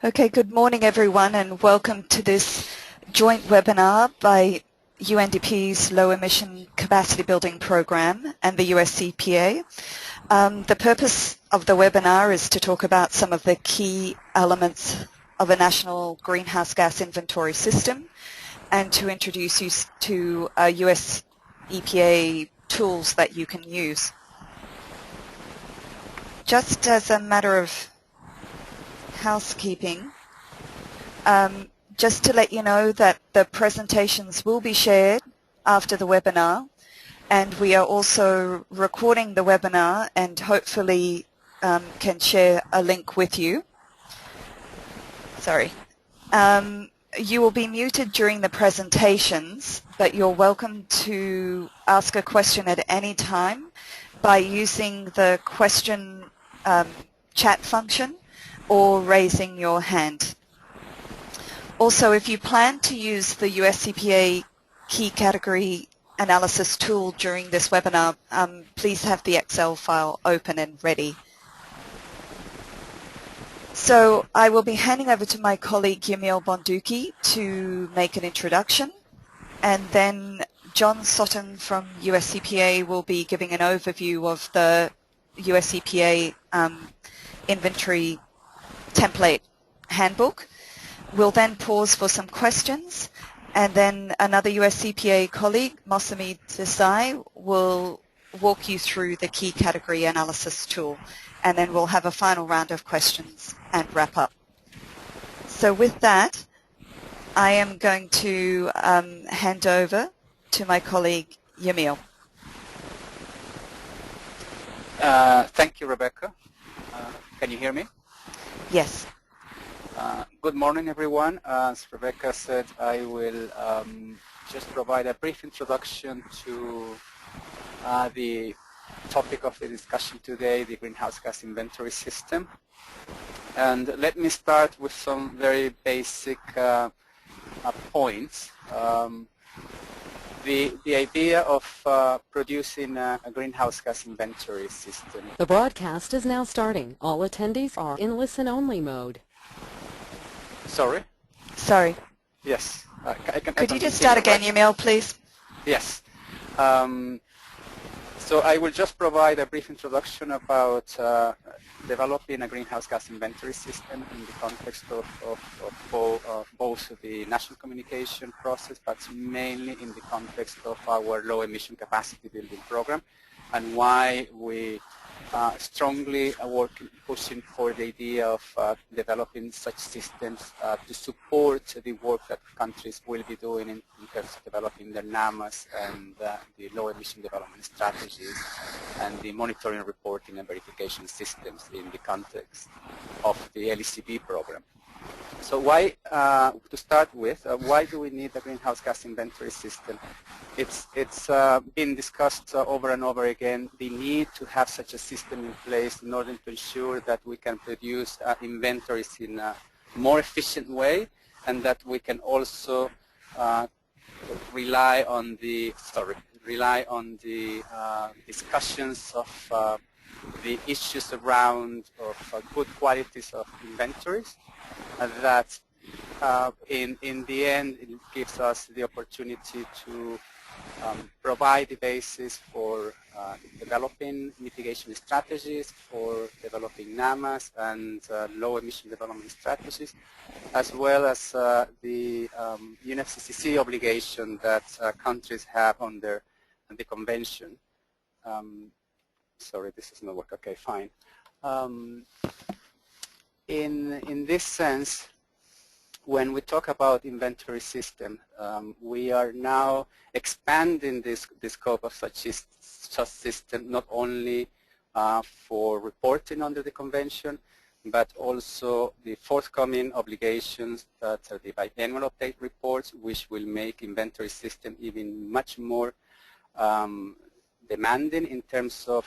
Okay, good morning everyone and welcome to this joint webinar by UNDP's Low Emission Capacity Building Program and the US EPA. The purpose of the webinar is to talk about some of the key elements of a national greenhouse gas inventory system and to introduce you to US EPA tools that you can use. Just as a matter of housekeeping, just to let you know that the presentations will be shared after the webinar, and we are also recording the webinar and hopefully can share a link with you. Sorry. You will be muted during the presentations, but you're welcome to ask a question at any time by using the question chat function or raising your hand. Also, if you plan to use the US EPA key category analysis tool during this webinar, please have the Excel file open and ready. So I will be handing over to my colleague Yamil Bonduki to make an introduction, and then John Sutton from US EPA will be giving an overview of the US EPA inventory template handbook. We'll then pause for some questions, and then another US EPA colleague, Masami Desai, will walk you through the key category analysis tool, and then we'll have a final round of questions and wrap up. So with that, I am going to hand over to my colleague Yamil. Thank you, Rebecca. Can you hear me? Yes. Good morning, everyone. As Rebecca said, I will just provide a brief introduction to the topic of the discussion today, the greenhouse gas inventory system. And let me start with some very basic points. The idea of producing a greenhouse gas inventory system. The broadcast is now starting. All attendees are in listen-only mode. Sorry? Sorry. Yes. Could you just start again, Yamil, please? Yes. So I will just provide a brief introduction about developing a greenhouse gas inventory system in the context of both the national communication process, but mainly in the context of our low emission capacity building program, and why we strongly are pushing for the idea of developing such systems to support the work that countries will be doing in terms of developing their NAMAs and the low emission development strategies and the monitoring, reporting and verification systems in the context of the LECB program. So why, to start with, why do we need a greenhouse gas inventory system? It's been discussed over and over again, the need to have such a system in place in order to ensure that we can produce inventories in a more efficient way, and that we can also rely on the discussions of the issues around good qualities of inventories, that in the end it gives us the opportunity to provide the basis for developing mitigation strategies, for developing NAMAs and low emission development strategies, as well as the UNFCCC obligation that countries have under the convention. Sorry, this is not working. Okay, fine. In this sense, when we talk about inventory system, we are now expanding the scope of such system not only for reporting under the convention, but also the forthcoming obligations that are the biannual update reports, which will make inventory system even much more demanding in terms of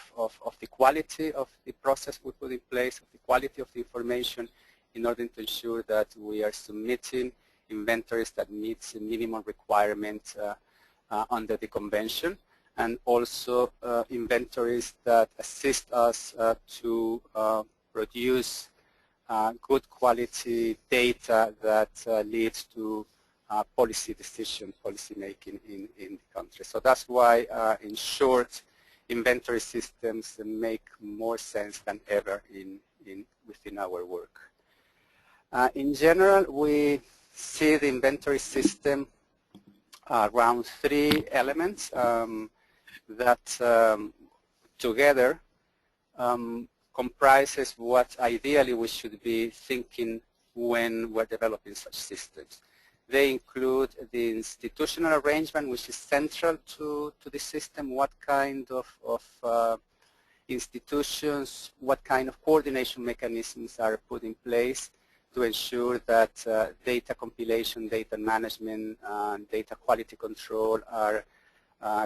the quality of the process we put in place, of the quality of the information, in order to ensure that we are submitting inventories that meet the minimum requirements under the convention, and also inventories that assist us to produce good quality data that leads to policy decision, policy making in the country. So that's why, in short, inventory systems make more sense than ever within our work. In general, we see the inventory system around 3 elements that together comprises what ideally we should be thinking when we're developing such systems. They include the institutional arrangement, which is central to the system, what kind of institutions, what kind of coordination mechanisms are put in place to ensure that data compilation, data management, and data quality control are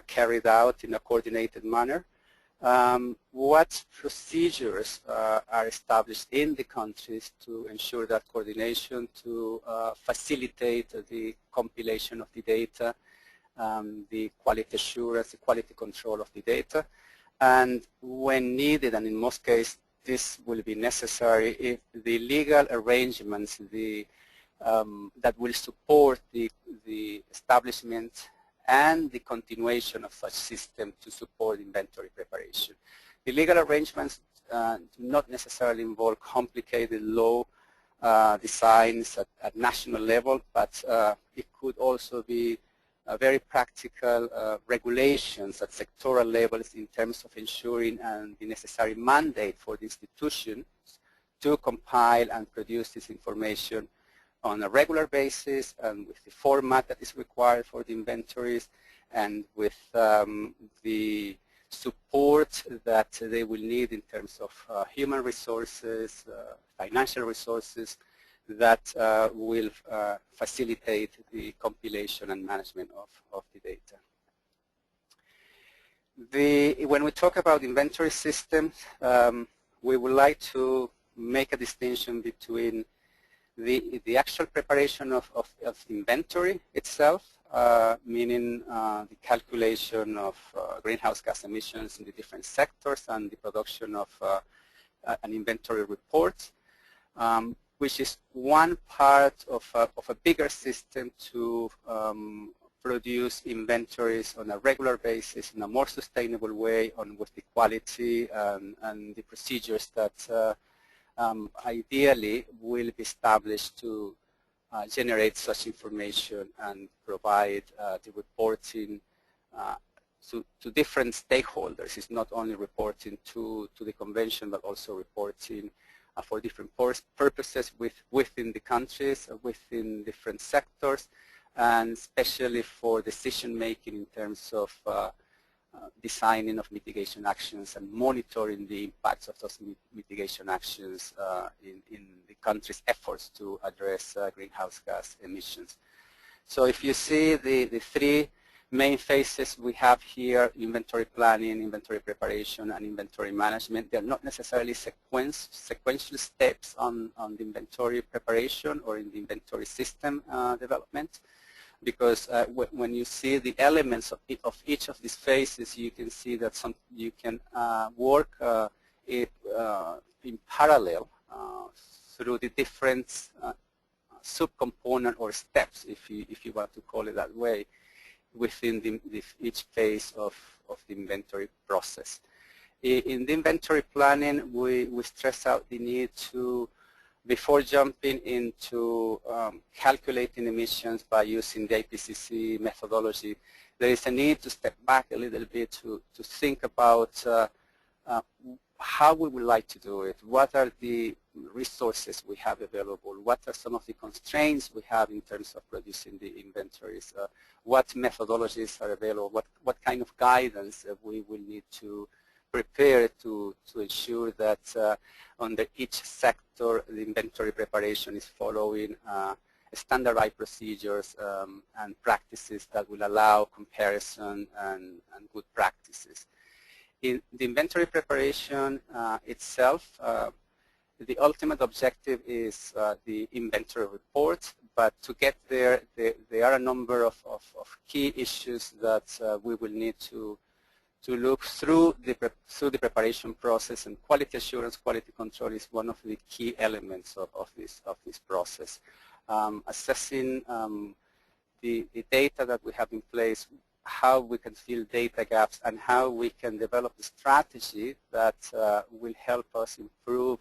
carried out in a coordinated manner. What procedures are established in the countries to ensure that coordination, to facilitate the compilation of the data, the quality assurance, the quality control of the data, and when needed, and in most cases this will be necessary, if the legal arrangements that will support the establishment and the continuation of such system to support inventory preparation. The legal arrangements do not necessarily involve complicated law designs at national level, but it could also be very practical regulations at sectoral levels in terms of ensuring the necessary mandate for the institutions to compile and produce this information on a regular basis and with the format that is required for the inventories and with the support that they will need in terms of human resources, financial resources that will facilitate the compilation and management of the data. When we talk about inventory systems, we would like to make a distinction between the actual preparation of inventory itself, meaning the calculation of greenhouse gas emissions in the different sectors and the production of an inventory report, which is one part of a bigger system to produce inventories on a regular basis in a more sustainable way with the quality and the procedures that ideally will be established to generate such information and provide the reporting to different stakeholders. It's not only reporting to the convention, but also reporting for different purposes within the countries, within different sectors, and especially for decision making in terms of designing of mitigation actions and monitoring the impacts of those mitigation actions in the country's efforts to address greenhouse gas emissions. So if you see the 3 main phases we have here, inventory planning, inventory preparation, and inventory management, they're not necessarily sequential steps on the inventory preparation or in the inventory system development, because when you see the elements of each of these phases, you can see that you can work in parallel through the different subcomponent or steps, if you want to call it that way, within each phase of the inventory process. In the inventory planning, we stress out the need to, before jumping into calculating emissions by using the IPCC methodology, there is a need to step back a little bit to think about how we would like to do it. What are the resources we have available? What are some of the constraints we have in terms of producing the inventories? What methodologies are available? What kind of guidance we will need to prepare to ensure that under each sector the inventory preparation is following standardized procedures and practices that will allow comparison and good practices. In the inventory preparation itself, the ultimate objective is the inventory report, but to get there are a number of key issues that we will need to to look through the preparation process, and quality assurance, quality control is one of the key elements of this process. Assessing the data that we have in place, how we can fill data gaps, and how we can develop a strategy that will help us improve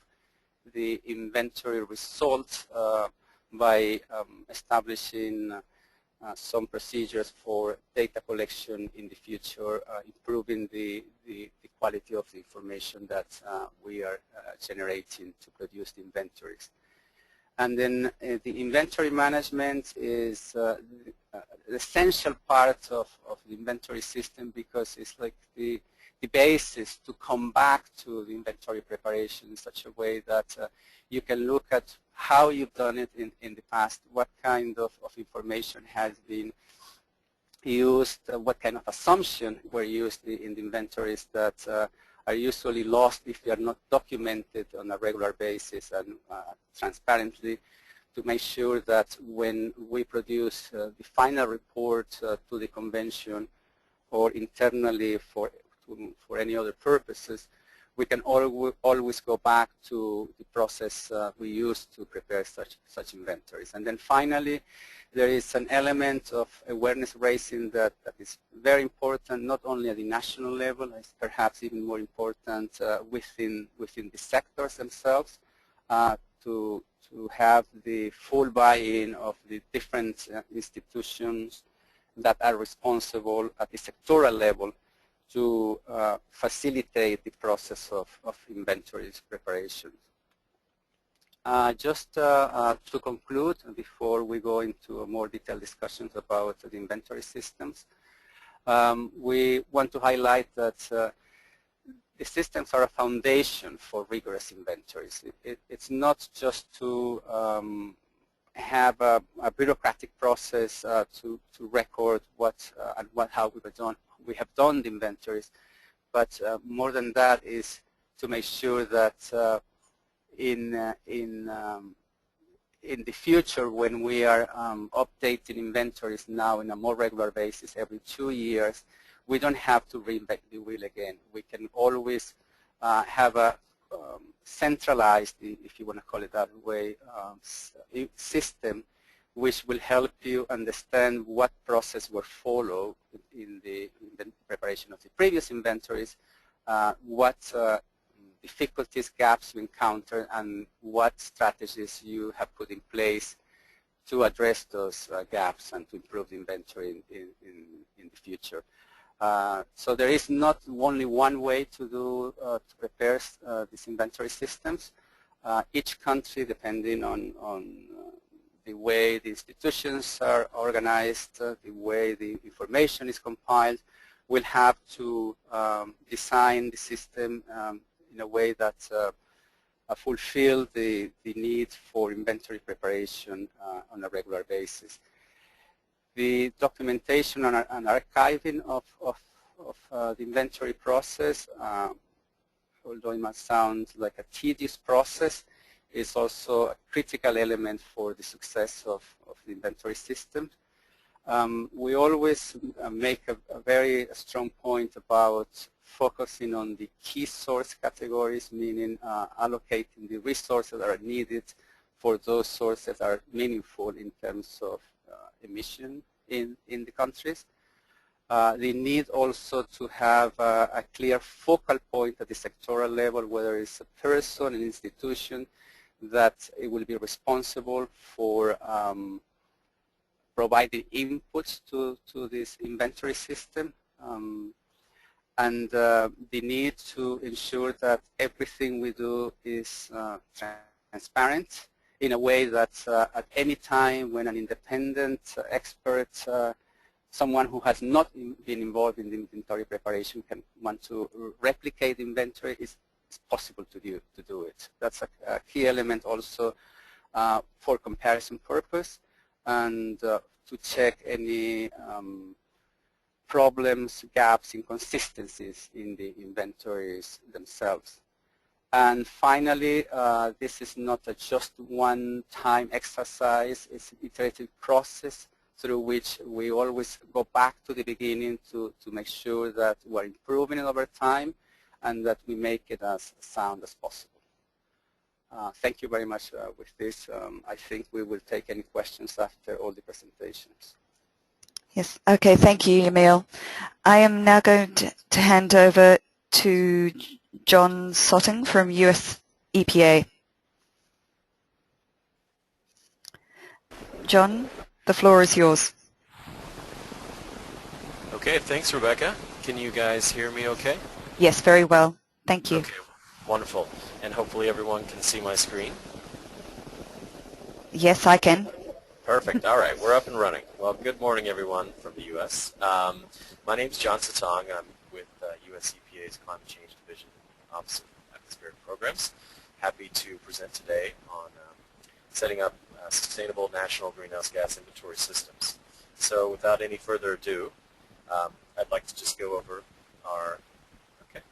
the inventory results by establishing some procedures for data collection in the future, improving the quality of the information that we are generating to produce the inventories. And then the inventory management is the essential part of the inventory system, because it's like the basis to come back to the inventory preparation in such a way that you can look at how you've done it in the past, what kind of information has been used, what kind of assumptions were used in the inventories that are usually lost if they are not documented on a regular basis and transparently, to make sure that when we produce the final report to the convention or internally for any other purposes, we can always go back to the process we used to prepare such inventories. And then finally, there is an element of awareness raising that is very important, not only at the national level, it's perhaps even more important within the sectors themselves, to have the full buy-in of the different institutions that are responsible at the sectoral level to facilitate the process of inventories preparation. Just to conclude, before we go into more detailed discussions about the inventory systems, we want to highlight that the systems are a foundation for rigorous inventories. It's not just to have a bureaucratic process to record how we have done the inventories, but more than that is to make sure that in the future, when we are updating inventories now in a more regular basis every 2 years, we don't have to reinvent the wheel again. We can always have a centralized, if you want to call it that way, system which will help you understand what process were followed in the preparation of the previous inventories, what difficulties, gaps you encounter, and what strategies you have put in place to address those gaps and to improve the inventory in the future. So there is not only one way to prepare these inventory systems. Each country, depending on the way the institutions are organized, the way the information is compiled, will have to design the system in a way that fulfill the need for inventory preparation on a regular basis. The documentation and archiving of the inventory process, although it must sound like a tedious process, is also a critical element for the success of the inventory system. We always make a very strong point about focusing on the key source categories, meaning allocating the resources that are needed for those sources that are meaningful in terms of emission in the countries. The need also to have a clear focal point at the sectoral level, whether it's a person, an institution, that it will be responsible for providing inputs to this inventory system, and the need to ensure that everything we do is transparent in a way that at any time when an independent expert, someone who has not been involved in the inventory preparation, can want to replicate the inventory, it's possible to do it. That's a key element also for comparison purpose, and to check any problems, gaps, inconsistencies in the inventories themselves. And finally, this is not a just one-time exercise, it's an iterative process. through which we always go back to the beginning to make sure that we're improving it over time and that we make it as sound as possible. Thank you very much with this. I think we will take any questions after all the presentations. Yes. Okay. Thank you, Emil. I am now going to hand over to John Sotting from US EPA. John, the floor is yours. Okay, thanks, Rebecca. Can you guys hear me okay? Yes, very well. Thank you. Okay, wonderful. And hopefully everyone can see my screen. Yes, I can. Perfect. All right, we're up and running. Well, good morning, everyone from the U.S. My name is John Sotong. I'm with US EPA's Climate Change Division, Office of Atmospheric Programs. Happy to present today on setting up sustainable national greenhouse gas inventory systems. So without any further ado, I'd like to just go over our, okay.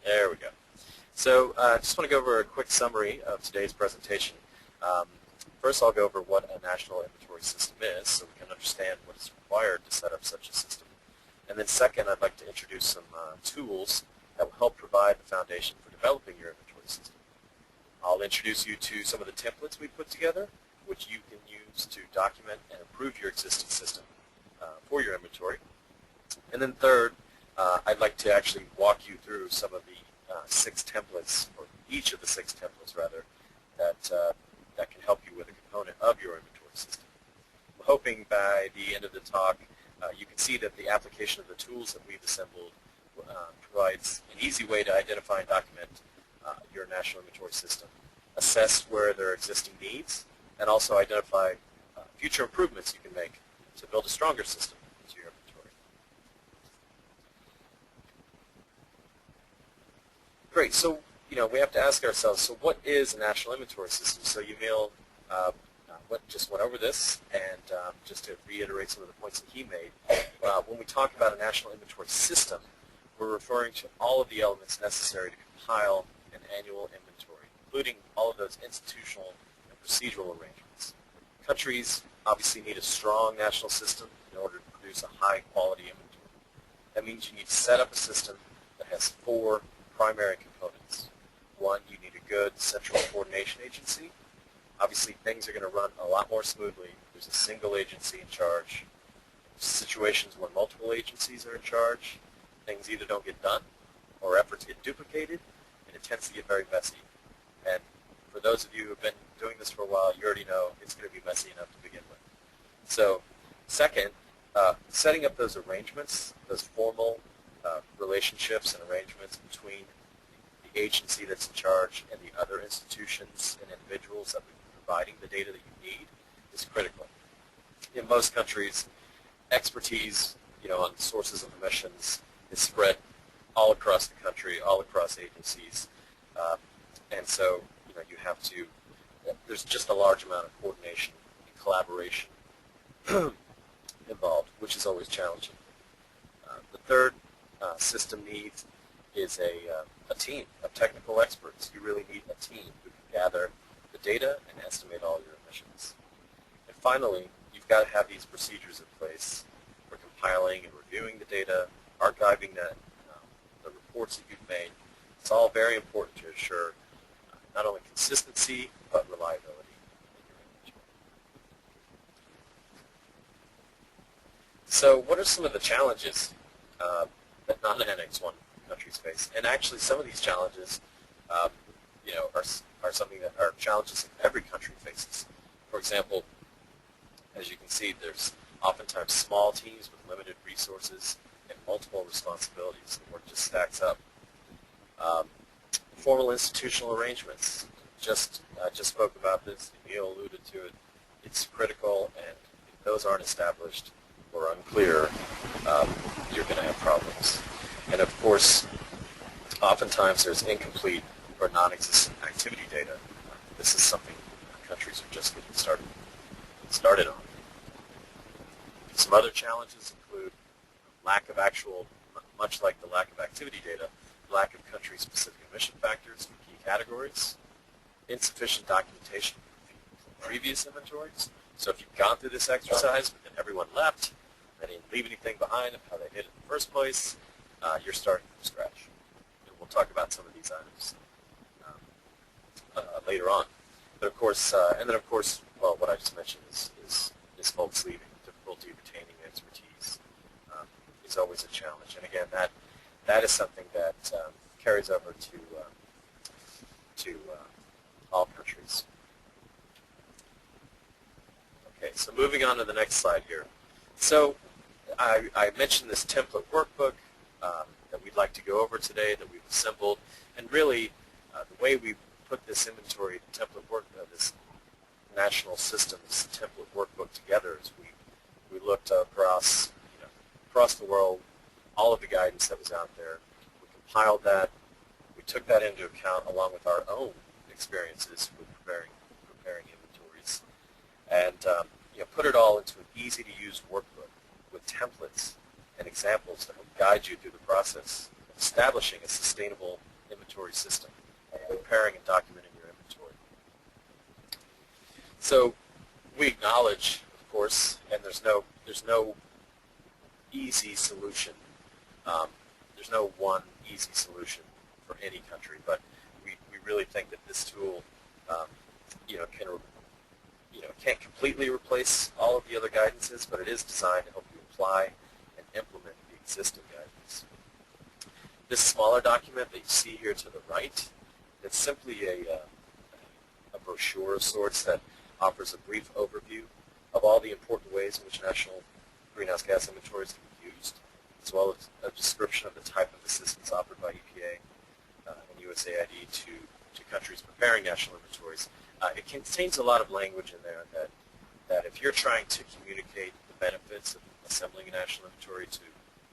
There we go. So I just want to go over a quick summary of today's presentation. First, I'll go over what a national inventory system is so we can understand what is required to set up such a system. And then second, I'd like to introduce some tools that will help provide the foundation for developing your inventory system. I'll introduce you to some of the templates we put together, which you can use to document and improve your existing system for your inventory. And then third, I'd like to actually walk you through some of the 6 templates, or each of the 6 templates rather, that can help you with a component of your inventory system. I'm hoping by the end of the talk you can see that the application of the tools that we've assembled provides an easy way to identify and document your national inventory system, assess where there are existing needs, and also identify future improvements you can make to build a stronger system to your inventory. Great. So, we have to ask ourselves, so what is a national inventory system? So Emil just went over this, and just to reiterate some of the points that he made, when we talk about a national inventory system, we're referring to all of the elements necessary to compile an annual inventory, including all of those institutional and procedural arrangements. Countries obviously need a strong national system in order to produce a high-quality inventory. That means you need to set up a system that has 4 primary components. 1, you need a good central coordination agency. Obviously, things are going to run a lot more smoothly. There's a single agency in charge. Situations where multiple agencies are in charge, things either don't get done or efforts get duplicated, and it tends to get very messy. And for those of you who have been doing this for a while, you already know it's going to be messy enough to begin with. So second, setting up those arrangements, those formal relationships and arrangements between the agency that's in charge and the other institutions and individuals that will be providing the data that you need is critical. In most countries, expertise, on sources of emissions is spread all across the country, all across agencies, and so you have to. There's just a large amount of coordination and collaboration involved, which is always challenging. The third system need is a team of technical experts. You really need a team who can gather the data and estimate all your emissions. And finally, you've got to have these procedures in place for compiling and reviewing the data, archiving the reports that you've made. It's all very important to ensure not only consistency, but reliability in your inventory. So what are some of the challenges that non-Annex 1 countries face? And actually some of these challenges are something that are challenges that every country faces. For example, as you can see, there's oftentimes small teams with limited resources and multiple responsibilities. The work just stacks up. Formal institutional arrangements. I just spoke about this. Emil alluded to it. It's critical, and if those aren't established or unclear, you're going to have problems. And of course, oftentimes there's incomplete or non-existent activity data. This is something countries are just getting started on. Some other challenges include lack of much like the lack of activity data, lack of country-specific emission factors for key categories, insufficient documentation previous inventories. So if you've gone through this exercise, but then everyone left, they didn't leave anything behind of how they did it in the first place, you're starting from scratch. And we'll talk about some of these items later on. But of course, and then of course, well, what I just mentioned is folks leaving. Difficulty retaining expertise is always a challenge. And again, that is something that carries over to all countries. Okay, so moving on to the next slide here. So I mentioned this template workbook that we'd like to go over today that we've assembled, and really the way we put this inventory template work, this national systems template workbook together is we looked across across the world, all of the guidance that was out there. We compiled that. We took that into account along with our own experiences with preparing inventories, and put it all into an easy-to-use workbook with templates and examples to help guide you through the process of establishing a sustainable inventory system, preparing and documenting your inventory. So we acknowledge, of course, and there's no easy solution. There's no one easy solution for any country, but we really think that this tool, can't completely replace all of the other guidances, but it is designed to help you apply and implement the existing guidance. This smaller document that you see here to the right, it's simply a brochure of sorts that offers a brief overview of all the important ways in which national greenhouse gas inventories can be used, as well as a description of the type of assistance offered by EPA and USAID to countries preparing national inventories. It contains a lot of language in there that if you're trying to communicate the benefits of assembling a national inventory to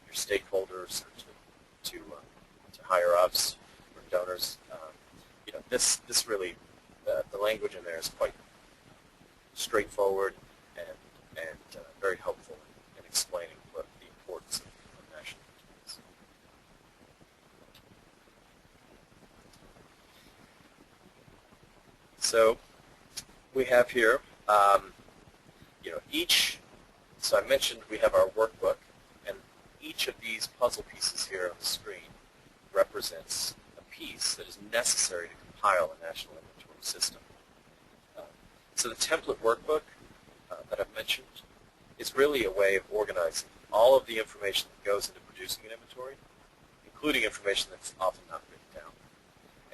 your stakeholders or to higher-ups or donors, this really, the language in there is quite straightforward and very helpful in explaining what the importance of national inventories. So we have here, so I mentioned we have our workbook, and each of these puzzle pieces here on the screen represents a piece that is necessary to compile a national inventory system. So the template workbook that I've mentioned is really a way of organizing all of the information that goes into producing an inventory, including information that's often not written down.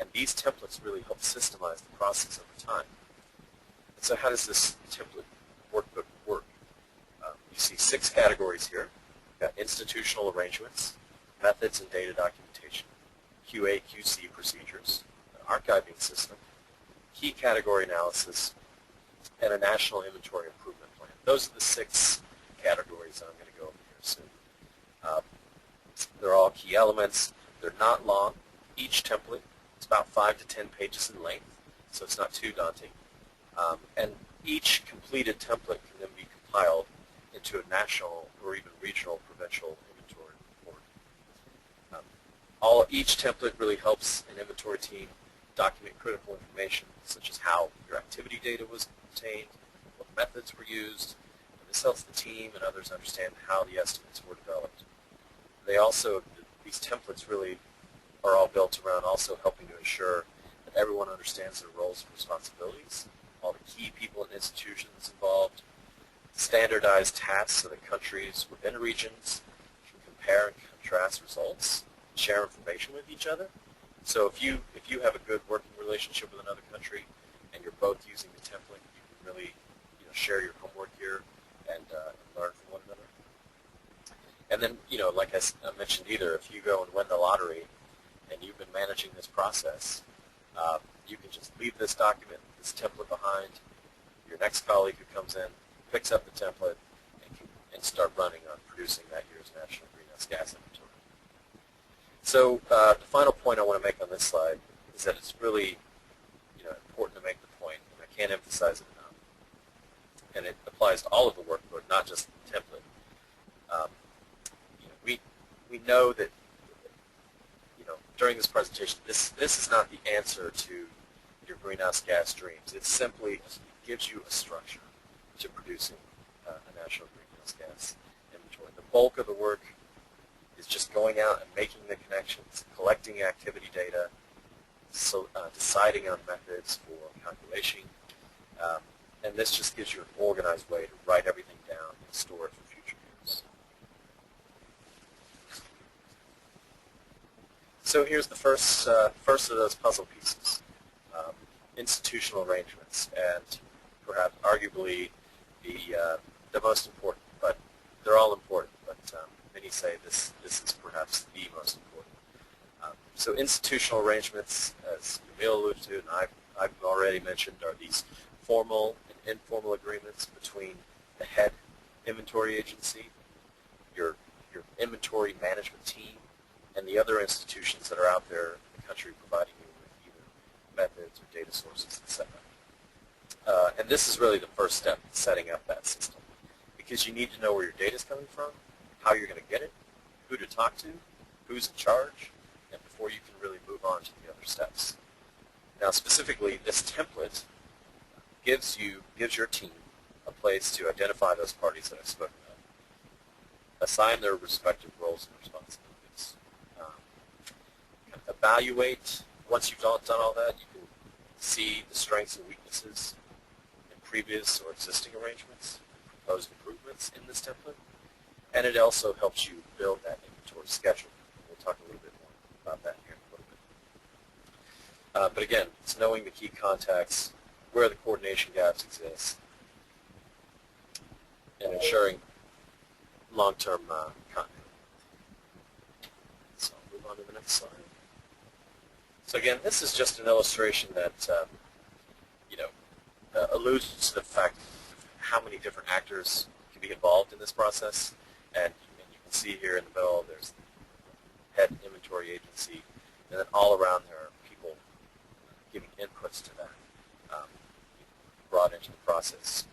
And these templates really help systemize the process over time. And so how does this template workbook work? You see 6 categories here. We've got institutional arrangements, methods and data documentation, QA, QC procedures, an archiving system, key category analysis, and a national inventory improvement plan. Those are the 6 categories that I'm going to go over here soon. They're all key elements. They're not long. Each template is about 5 to 10 pages in length, so it's not too daunting. And each completed template can then be compiled into a national or even regional provincial inventory report. Each template really helps an inventory team document critical information, such as how your activity data was obtained, what methods were used. And this helps the team and others understand how the estimates were developed. These templates really are all built around also helping to ensure that everyone understands their roles and responsibilities, all the key people and institutions involved, standardized tasks so that countries within regions can compare and contrast results, share information with each other. So if you have a good working relationship with another country and you're both using the template, you can really share your homework here and learn from one another. And then, like I mentioned, if you go and win the lottery and you've been managing this process, you can just leave this document, this template behind. Your next colleague who comes in picks up the template and start running on producing that year's national greenhouse gas inventory. So the final point I want to make on this slide is that it's really important to make the point, and I can't emphasize it enough, and it applies to all of the workbook, not just the template. We know that during this presentation, this is not the answer to your greenhouse gas dreams. It's simply gives you a structure to producing a national greenhouse gas inventory. The bulk of the work is just going out and making the connections, collecting activity data, so, deciding on methods for calculation, and this just gives you an organized way to write everything down and store it for future use. So here's the first of those puzzle pieces, institutional arrangements, and perhaps arguably the most important, but they're all important, but many say this is perhaps the most important. So institutional arrangements, as Emil alluded to, and I've already mentioned, are these formal and informal agreements between the head inventory agency, your inventory management team, and the other institutions that are out there in the country providing you with either methods or data sources, etc. And this is really the first step in setting up that system, because you need to know where your data is coming from, how you're going to get it, who to talk to, who's in charge, and before you can really move on to the other steps. Now, specifically, this template gives your team a place to identify those parties that I've spoken of, assign their respective roles and responsibilities, evaluate. Once you've done all that, you can see the strengths and weaknesses in previous or existing arrangements, proposed improvements in this template, and it also helps you build that inventory schedule. We'll talk a little bit more about that here in a little bit. But again, it's knowing the key contacts, where the coordination gaps exist, and ensuring long-term continuity. So I'll move on to the next slide. So again, this is just an illustration that alludes to the fact of how many different actors can be involved in this process. And you can see here in the middle, there's the head inventory agency, and then all around there are people giving inputs to that, brought into the process.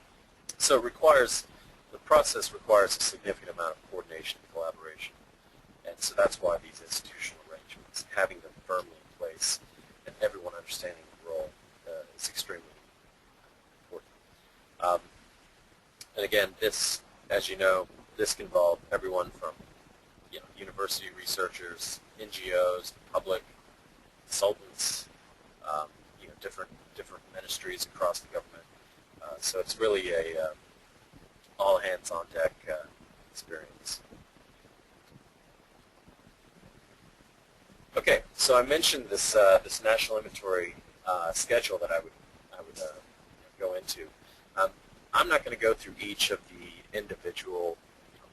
So the process requires a significant amount of coordination and collaboration. And so that's why these institutional arrangements, having them firmly in place and everyone understanding the role is extremely important. And again, this, as you know, this can involve everyone from university researchers, NGOs, public, consultants, different ministries across the government. So it's really a all hands on deck experience. Okay, so I mentioned this this national inventory schedule that I would go into. I'm not going to go through each of the individual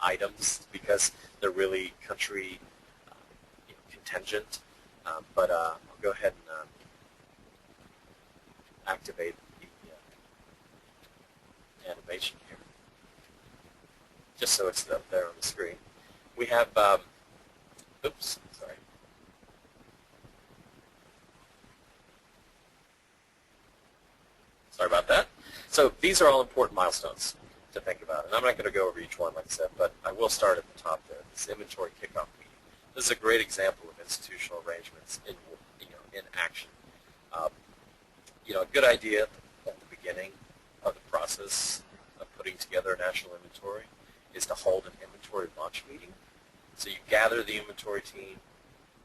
items because they're really country contingent, but I'll go ahead and activate the animation here, just so it's up there on the screen. We have, oops, sorry. Sorry about that. So these are all important milestones to think about, and I'm not going to go over each one, like I said, but I will start at the top there. This inventory kickoff meeting. This is a great example of institutional arrangements in action. A good idea at the beginning of the process of putting together a national inventory is to hold an inventory launch meeting. So you gather the inventory team.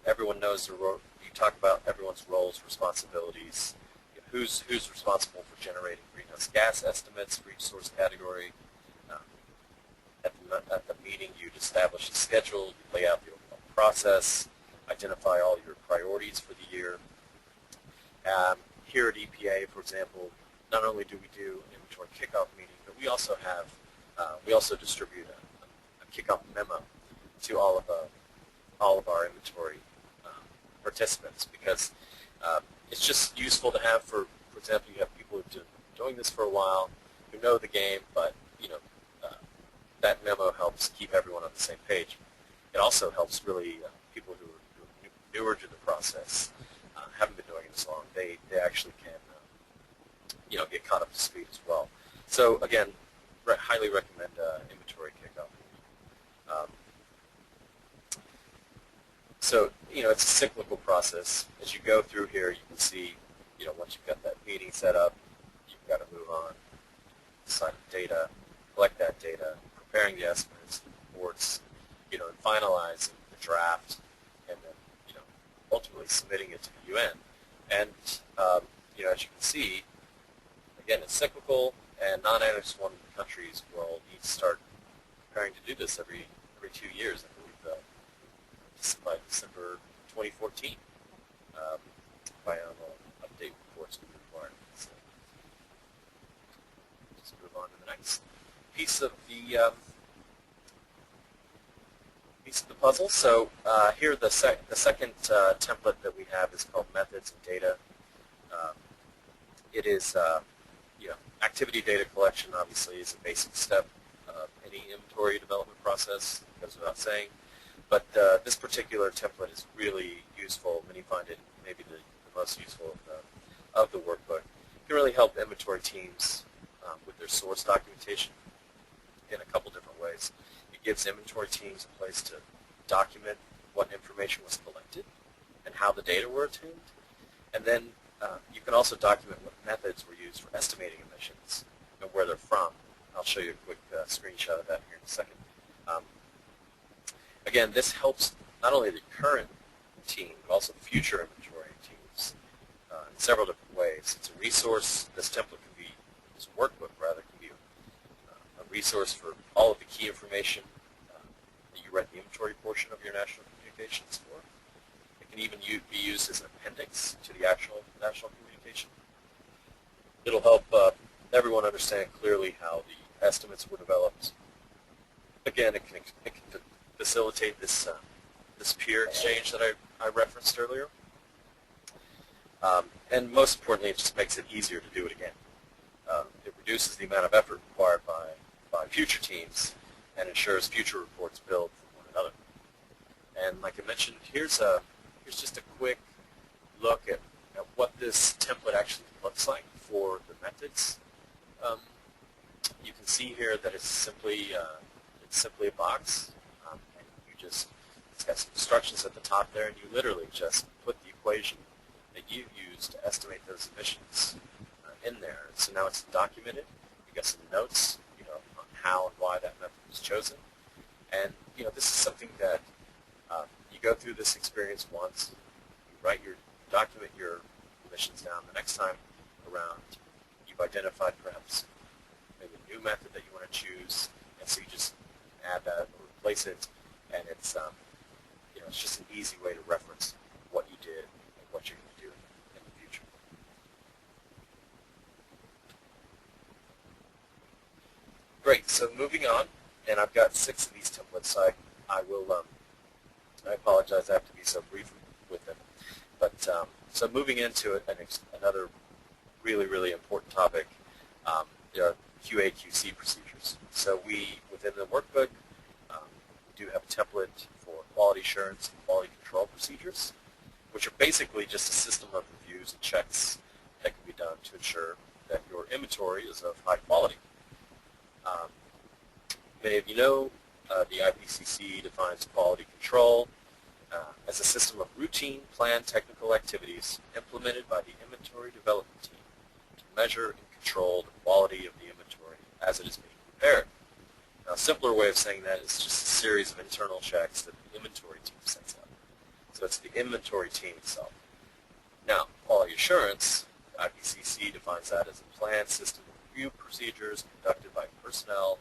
Everyone knows their role. You talk about everyone's roles, responsibilities. Who's responsible for generating greenhouse gas estimates for each source category. At the meeting, you'd establish a schedule, you lay out the overall process, identify all your priorities for the year. Here at EPA, for example, not only do we do an inventory kickoff meeting, but we also have we also distribute a kickoff memo to all of our inventory participants, because it's just useful to have for example, you have people who've been doing this for a while, who know the game, but that memo helps keep everyone on the same page. It also helps really people who are newer to the process, haven't been doing it as long. They actually can get caught up to speed as well. So again, highly recommend inventory kickoff. So it's a cyclical process. As you go through here, you can see once you've got that meeting set up, you've got a move on, assign data, collect that data, preparing the estimates, the reports, and finalizing the draft, and then, ultimately submitting it to the UN. And, as you can see, again, it's cyclical, and non-Annex 1 countries will need to start preparing to do this every 2 years. I believe by December 2014, biannual update reports will be required. So, just move on to the next piece of the puzzle. So here the second template that we have is called Methods and Data. It is activity data collection. Obviously, is a basic step of any inventory development process. Goes without saying. But this particular template is really useful. Many find it maybe the most useful of the workbook. It can really help inventory teams with their source documentation in a couple different ways. It gives inventory teams a place to document what information was collected and how the data were obtained. And then you can also document what methods were used for estimating emissions and where they're from. I'll show you a quick screenshot of that here in a second. Again, this helps not only the current team, but also future inventory teams in several different ways. It's a resource. This template can be, this workbook rather, can be a resource for all of the key information that you write the inventory portion of your national communications for. It can even be used as an appendix to the actual national communication. It'll help everyone understand clearly how the estimates were developed. Again, it can facilitate this peer exchange that I referenced earlier. And most importantly, it just makes it easier to do it again. It reduces the amount of effort required by future teams and ensures future reports build from one another. And like I mentioned, here's just a quick look at what this template actually looks like for the methods. You can see here that it's simply a box. It's got some instructions at the top there, and you literally just put the equation that you use to estimate those emissions in there. And so now it's documented. You got some notes, on how and why that method was chosen. And this is something that you go through this experience once. You document your emissions down. The next time around, you've identified perhaps maybe a new method that you want to choose, and so you just add that or replace it. And it's it's just an easy way to reference what you did and what you're going to do in the future. Great. So moving on, and I've got 6 of these templates. I will. I apologize. I have to be so brief with them. But so moving into another really important topic, there are QA/QC procedures. So within the workbook, do have a template for quality assurance and quality control procedures, which are basically just a system of reviews and checks that can be done to ensure that your inventory is of high quality. Many of you know the IPCC defines quality control as a system of routine, planned technical activities implemented by the inventory development team to measure and control the quality of the inventory as it is being prepared. Now, a simpler way of saying that is just a series of internal checks that the inventory team sets up. So it's the inventory team itself. Now, quality assurance, the IPCC defines that as a planned system of review procedures conducted by personnel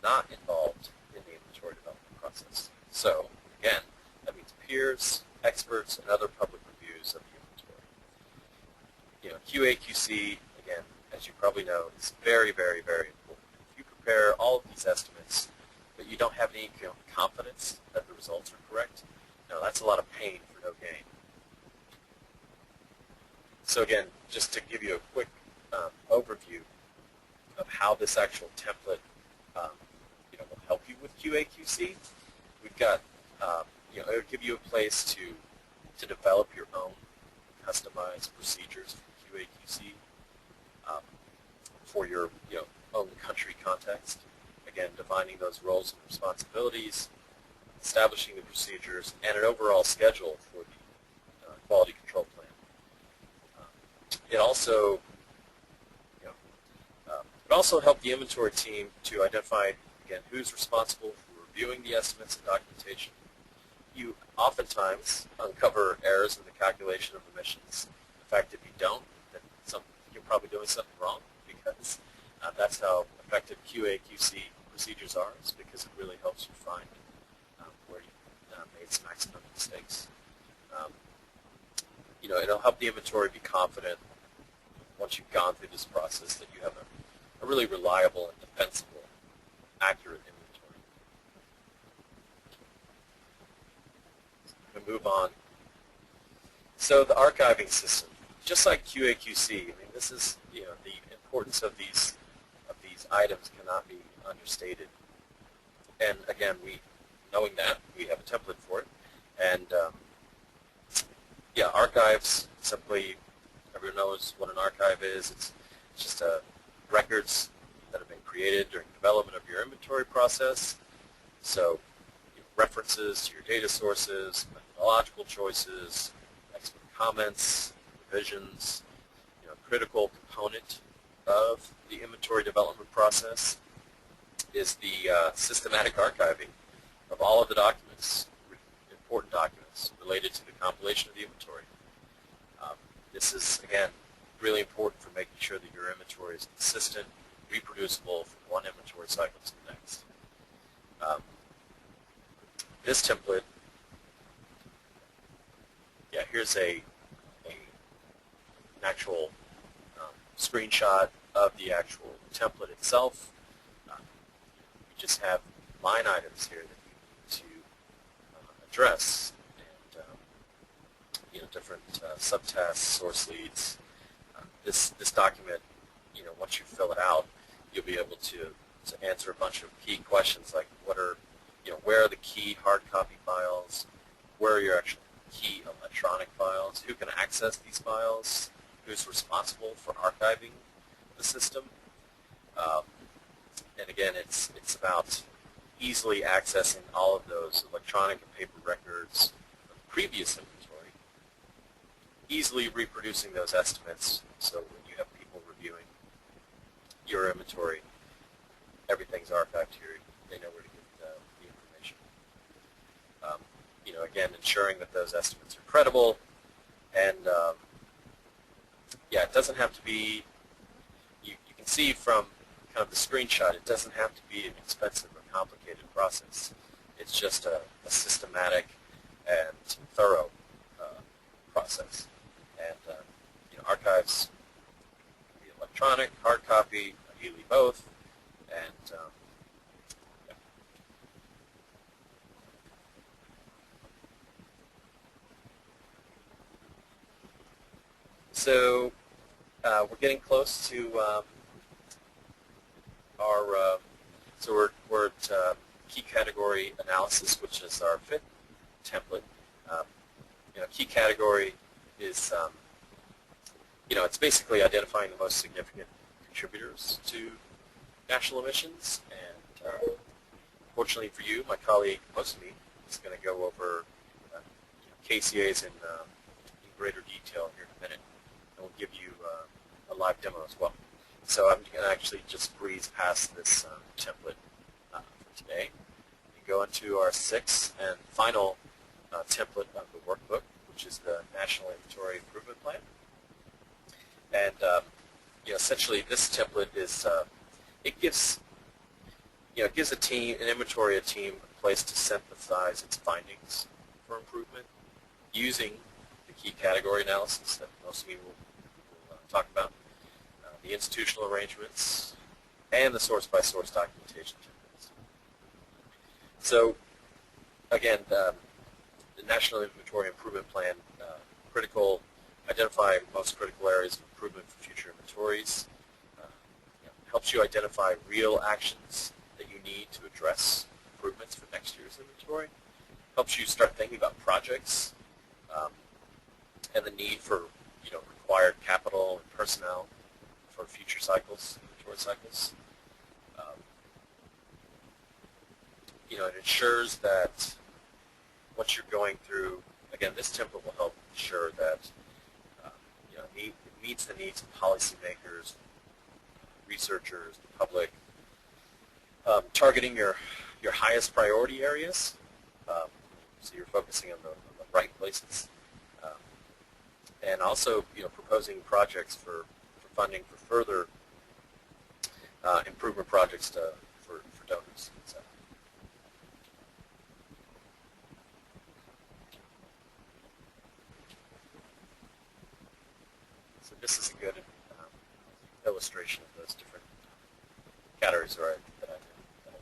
not involved in the inventory development process. So, again, that means peers, experts, and other public reviews of the inventory. QA/QC, again, as you probably know, is very important. Prepare all of these estimates, but you don't have any confidence that the results are correct. Now, that's a lot of pain for no gain. So again, just to give you a quick overview of how this actual template will help you with QA/QC, we've got it'll give you a place to develop your own customized procedures for QA/QC for your own country context. Again, defining those roles and responsibilities, establishing the procedures, and an overall schedule for the quality control plan. It also It also helped the inventory team to identify, again, who's responsible for reviewing the estimates and documentation. You oftentimes uncover errors in the calculation of emissions. In fact, if you don't, then you're probably doing something wrong, because that's how effective QA/QC procedures are, is because it really helps you find where you made some accidental mistakes. It'll help the inventory be confident once you've gone through this process that you have a really reliable and defensible, accurate inventory. We'll move on. So the archiving system, just like QA/QC, I mean, this is, the importance of these items cannot be understated. And again, knowing that, we have a template for it. And archives, simply, everyone knows what an archive is. It's just records that have been created during development of your inventory process. So references to your data sources, methodological choices, expert comments, revisions, critical component of the inventory development process is the systematic archiving of all of the documents, important documents related to the compilation of the inventory. This is, again, really important for making sure that your inventory is consistent, reproducible from one inventory cycle to the next. This template, here's an actual screenshot of the actual template itself. You just have line items here that you need to address, and different subtasks, source leads. This document, once you fill it out, you'll be able to answer a bunch of key questions like where are the key hard copy files, where are your actual key electronic files, who can access these files, who's responsible for archiving the system. And again, it's about easily accessing all of those electronic and paper records of the previous inventory, easily reproducing those estimates, so when you have people reviewing your inventory, everything's archived here. They know where to get the information. Again, ensuring that those estimates are credible, and it doesn't have to be, you can see from kind of the screenshot, it doesn't have to be an expensive or complicated process. It's just a systematic and thorough process. And archives can be electronic, hard copy, ideally both, and So we're getting close to we're at key category analysis, which is our fifth template. Key category is it's basically identifying the most significant contributors to national emissions. And fortunately for you, my colleague Mosmi is going to go over KCAs in greater detail here in a minute. We'll give you a live demo as well. So I'm going to actually just breeze past this template for today and go into our sixth and final template of the workbook, which is the National Inventory Improvement Plan. And essentially, this template is it gives a team, an inventory team, a place to synthesize its findings for improvement using the key category analysis that most of you will talk about, the institutional arrangements, and the source-by-source documentation templates. So, again, the National Inventory Improvement Plan, identify most critical areas of improvement for future inventories, helps you identify real actions that you need to address improvements for next year's inventory, helps you start thinking about projects and the need for required capital and personnel for future cycles, inventory cycles. It ensures that what you're going through, again, this template will help ensure that it meets the needs of policymakers, researchers, the public, targeting your highest priority areas, so you're focusing on the right places, and also proposing projects for funding for further improvement projects for donors. So. So this is a good illustration of those different categories that I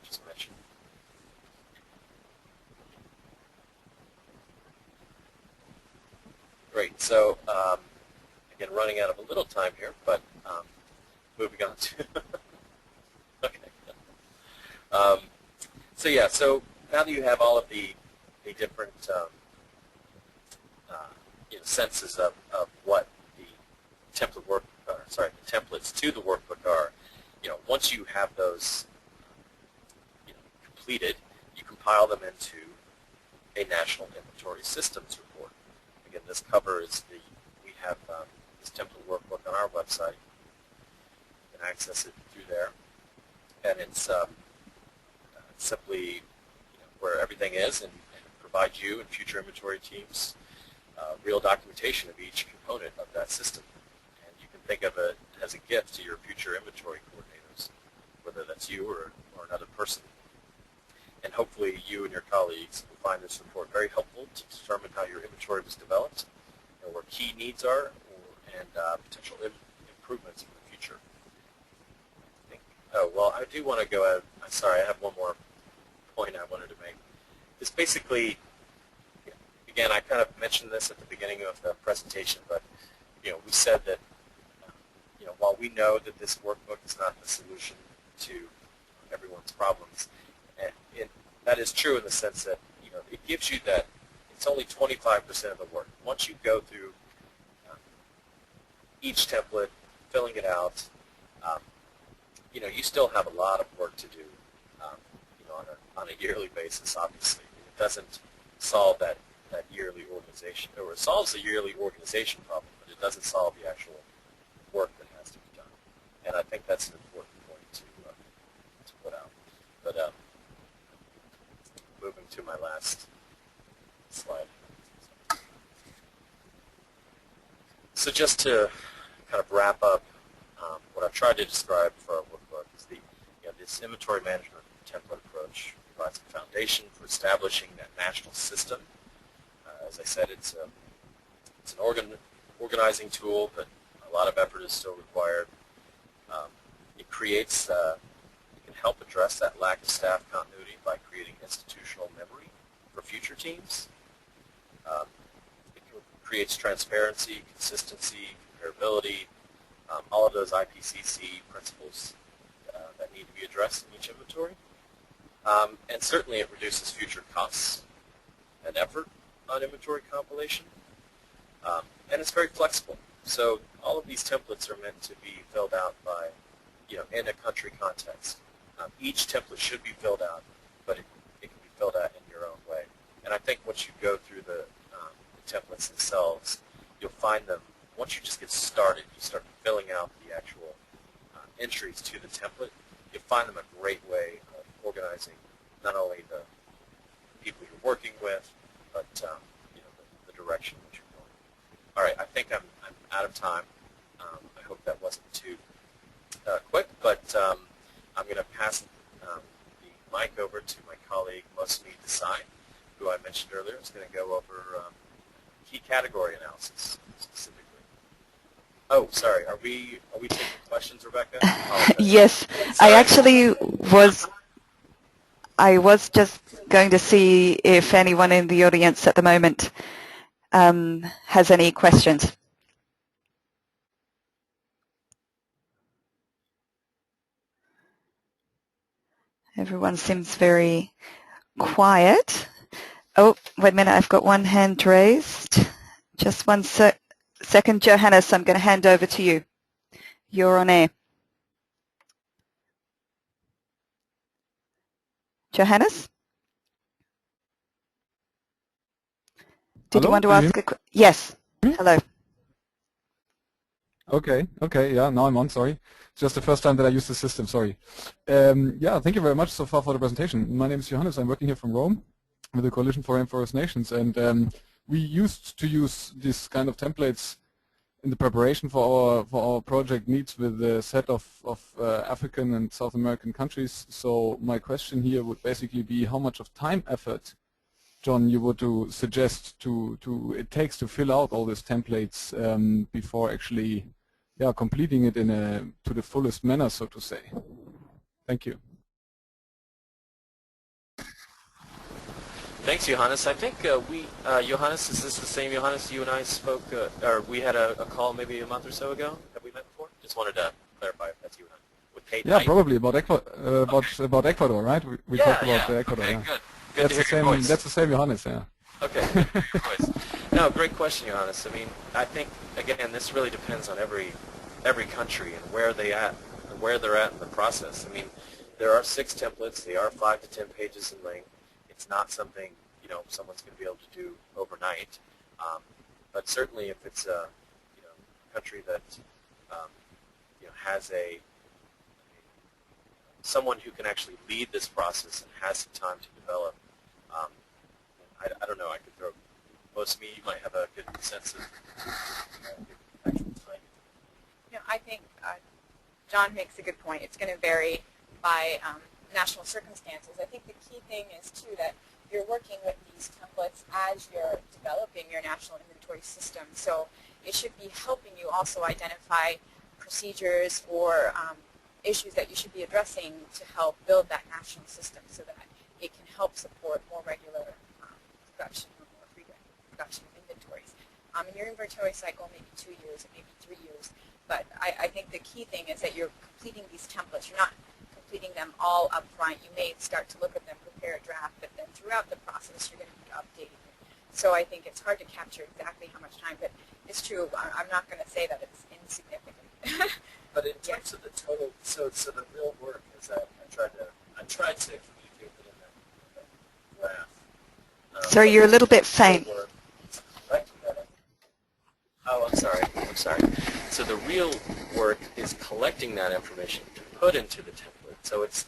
just mentioned. Great. So again, running out of a little time here, but moving on to okay. So yeah. So now that you have all of the different senses of what the templates to the workbook are, once you have those completed, you compile them into a national inventory systems report. Again, this covers we have this template workbook on our website. You can access it through there, and it's simply where everything is, and provides you and future inventory teams real documentation of each component of that system. And you can think of it as a gift to your future inventory coordinators, whether that's you or another person. And hopefully you and your colleagues will find this report very helpful to determine how your inventory was developed, and where key needs are, and potential improvements for the future. Oh, well, I do want to go ahead. I'm sorry, I have one more point I wanted to make. It's basically, again, I kind of mentioned this at the beginning of the presentation, but we said that while we know that this workbook is not the solution to everyone's problems, and that is true in the sense that it gives you that it's only 25% of the work. Once you go through each template, filling it out, you still have a lot of work to do on a yearly basis. Obviously, it doesn't solve that yearly organization, or it solves the yearly organization problem, but it doesn't solve the actual work that has to be done. And I think that's an important point to put out. But moving to my last slide. So just to kind of wrap up what I've tried to describe for our workbook is this inventory management template approach provides a foundation for establishing that national system. As I said, it's an organizing tool, but a lot of effort is still required. It can help address that lack of staff continuity by creating institutional memory for future teams. It creates transparency, consistency, comparability, all of those IPCC principles that need to be addressed in each inventory. And certainly it reduces future costs and effort on inventory compilation. And it's very flexible. So all of these templates are meant to be filled out by, in a country context. Each template should be filled out, but it can be filled out in your own way. And I think once you go through the templates themselves, you'll find them, once you just get started, you start filling out the actual entries to the template, you'll find them a great way of organizing not only the people you're working with, but the direction that you're going. All right, I think I'm out of time. I hope that wasn't too quick, but I'm going to pass the mic over to my colleague Mosmi Desai, who I mentioned earlier. Is going to go over key category analysis specifically. Oh, sorry. Are we taking questions, Rebecca? Yes, Sorry. I was just going to see if anyone in the audience at the moment has any questions. Everyone seems very quiet. Oh, wait a minute, I've got one hand raised. Just one second, Johannes, I'm going to hand over to you. You're on air. Johannes? Did you want to ask a question? Yes. Hello. Okay, okay, yeah, now I'm on, sorry. It's just the first time that I use the system, sorry. Yeah, thank you very much so far for the presentation. My name is Johannes, I'm working here from Rome with the Coalition for Rainforest Nations, and we used to use this kind of templates in the preparation for our project meets with a set of African and South American countries. So my question here would basically be how much of time effort, John, you would suggest it takes to fill out all these templates before actually completing it to the fullest manner, so to say. Thank you. Thanks, Johannes. I think Johannes, is this the same Johannes you and I spoke, or we had a call maybe a month or so ago? Have we met before? Just wanted to clarify if that's you and I. With Kate Yeah, Knight. probably about Ecuador, right? We talked about Ecuador. Okay, yeah. good. Good to hear your voice. That's the same Johannes, yeah. Okay, good to hear your voice. No, great question, Johannes. I mean, I think again, this really depends on every country and where they're at in the process. I mean, there are 6 templates. They are 5 to 10 pages in length. It's not something someone's going to be able to do overnight, but certainly if it's a country that has someone who can actually lead this process and has some time to develop. I don't know. I could throw most of me. You might have a good sense of actual time. I think John makes a good point. It's going to vary by national circumstances. I think the key thing is, too, that you're working with these templates as you're developing your national inventory system. So it should be helping you also identify procedures or issues that you should be addressing to help build that national system so that it can help support more regular production or more frequent production of inventories. In your inventory cycle, maybe 2 years or maybe 3 years. But I think the key thing is that you're completing these templates. You're not completing them all up front. You may start to look at them, prepare a draft, but then throughout the process, you're going to be updating it. So I think it's hard to capture exactly how much time, but it's true. I'm not going to say that it's insignificant. But in terms of the total, so the real work is that I tried to communicate it in that graph. Sorry, you're a little bit faint. Oh, I'm sorry. So the real work is collecting that information to put into the template. So it's,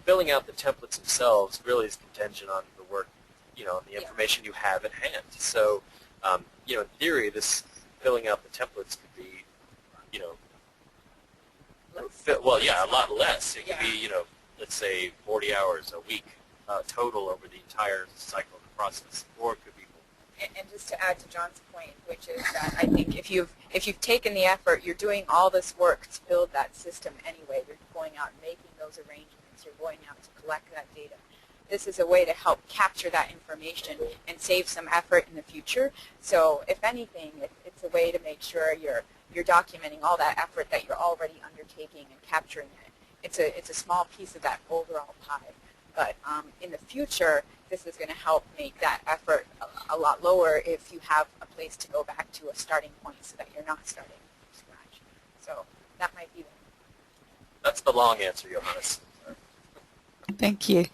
filling out the templates themselves really is contingent on the work, the information you have at hand. So, in theory, this filling out the templates could be, a lot less. It could be, let's say 40 hours a week total over the entire cycle of the process, or it could be more. And just to add to John's point, which is that I think if you've taken the effort, you're doing all this work to build that system anyway. You're going out and making those arrangements. You're going out to collect that data. This is a way to help capture that information and save some effort in the future. So if anything, it's a way to make sure you're documenting all that effort that you're already undertaking and capturing it. It's a small piece of that overall pie. But in the future, this is going to help make that effort a lot lower if you have a place to go back to a starting point so that you're not starting from scratch. So that might be That's the long answer, Johannes. Thank you.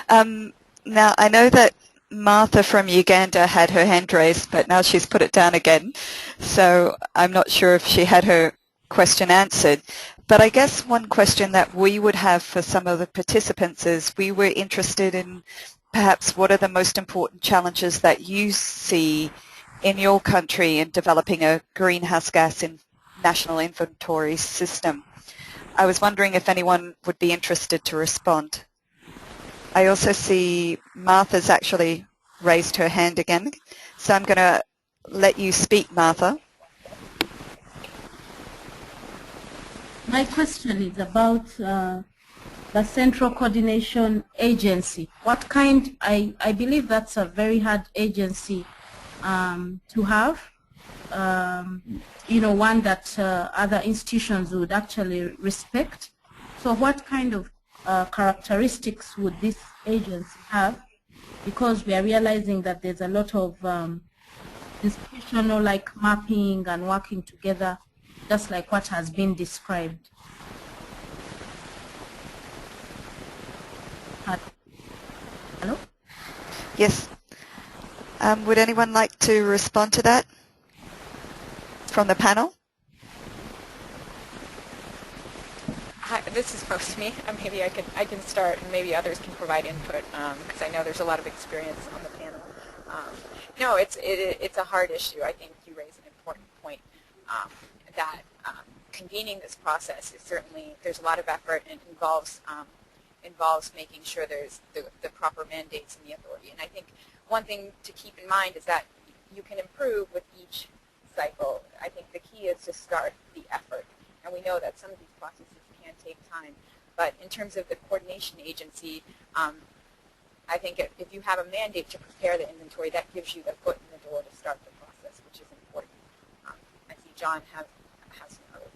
Now, I know that Martha from Uganda had her hand raised, but now she's put it down again. So I'm not sure if she had her question answered. But I guess one question that we would have for some of the participants is we were interested in perhaps what are the most important challenges that you see in your country in developing a greenhouse gas national inventory system. I was wondering if anyone would be interested to respond. I also see Martha's actually raised her hand again, so I'm going to let you speak, Martha. My question is about the Central Coordination Agency. What kind, I believe that's a very hard agency to have, one that other institutions would actually respect. So what kind of characteristics would this agency have? Because we are realizing that there's a lot of institutional mapping and working together, just like what has been described. Hello? Yes. Would anyone like to respond to that from the panel? Hi, this is most me. Maybe I can start, and maybe others can provide input because I know there's a lot of experience on the panel. No, it's a hard issue. I think you raise an important point that convening this process is certainly, there's a lot of effort and involves making sure there's the proper mandates and the authority. And I think one thing to keep in mind is that you can improve with each cycle. I think the key is to start the effort. And we know that some of these processes can take time. But in terms of the coordination agency, I think if you have a mandate to prepare the inventory, that gives you the foot in the door to start the process, which is important. I see John has some other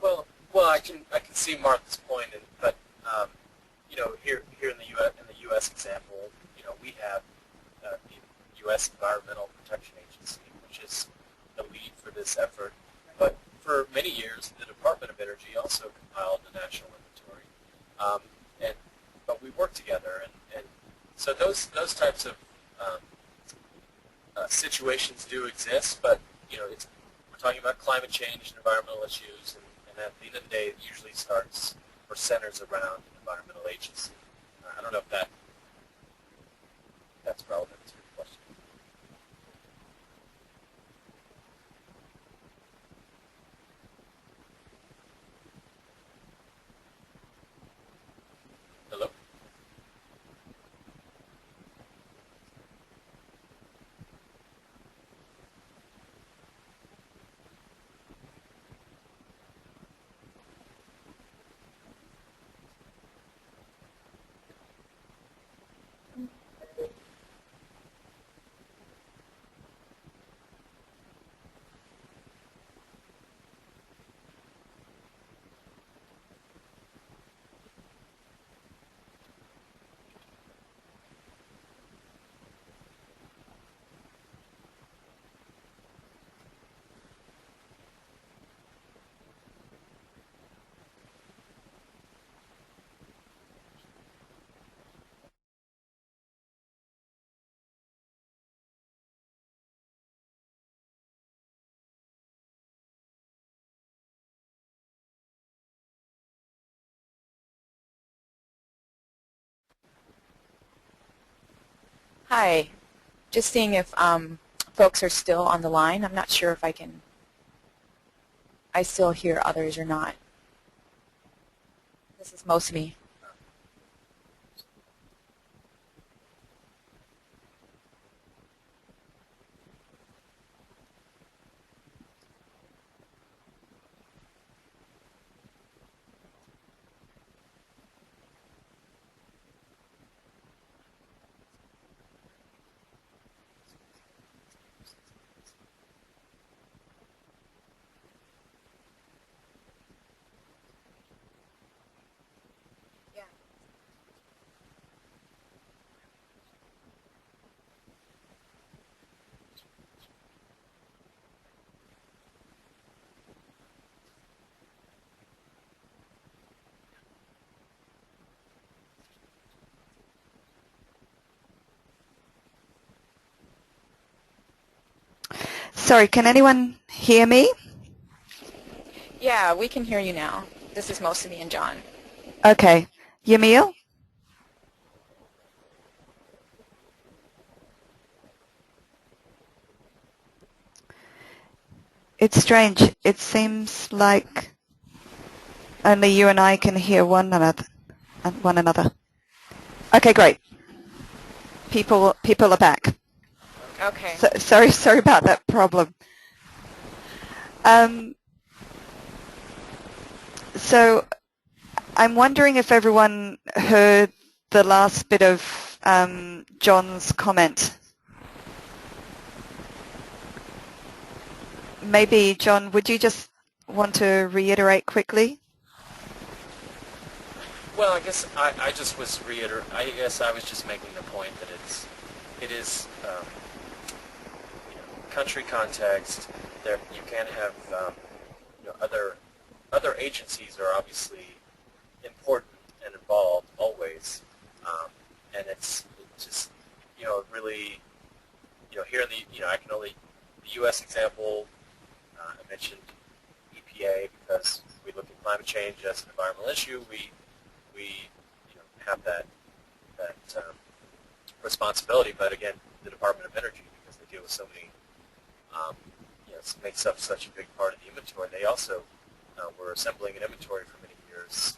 points. Well, I can see Martha's point, but you know, here in the U.S. example, you know, we have the U.S. Environmental Protection Agency, which is the lead for this effort. But for many years, the Department of Energy also compiled the national inventory, but we work together, and so those types of situations do exist. But you know, we're talking about climate change and environmental issues, and at the end of the day, it usually starts or centers around an environmental agency. I don't know if that's relevant to your question. Hello? Hi, just seeing if folks are still on the line. I'm not sure if I still hear others or not. This is most me. Sorry, can anyone hear me? Yeah, we can hear you now. This is most of me and John. Okay. Yamil? It's strange. It seems like only you and I can hear one another. Okay, great. People are back. Okay. Sorry about that problem. So I'm wondering if everyone heard the last bit of John's comment. Maybe, John, would you just want to reiterate quickly? Well, I guess I just was I guess I was just making the point that it is you know, country context. There you can have you know, other agencies are obviously important and involved always, and it's just you know really you know here in the you know I can only the U.S. example I mentioned EPA because we look at climate change as an environmental issue, we have that responsibility. But again, the Department of Energy, because they deal with so many, it makes up such a big part of the inventory. They also were assembling an inventory for many years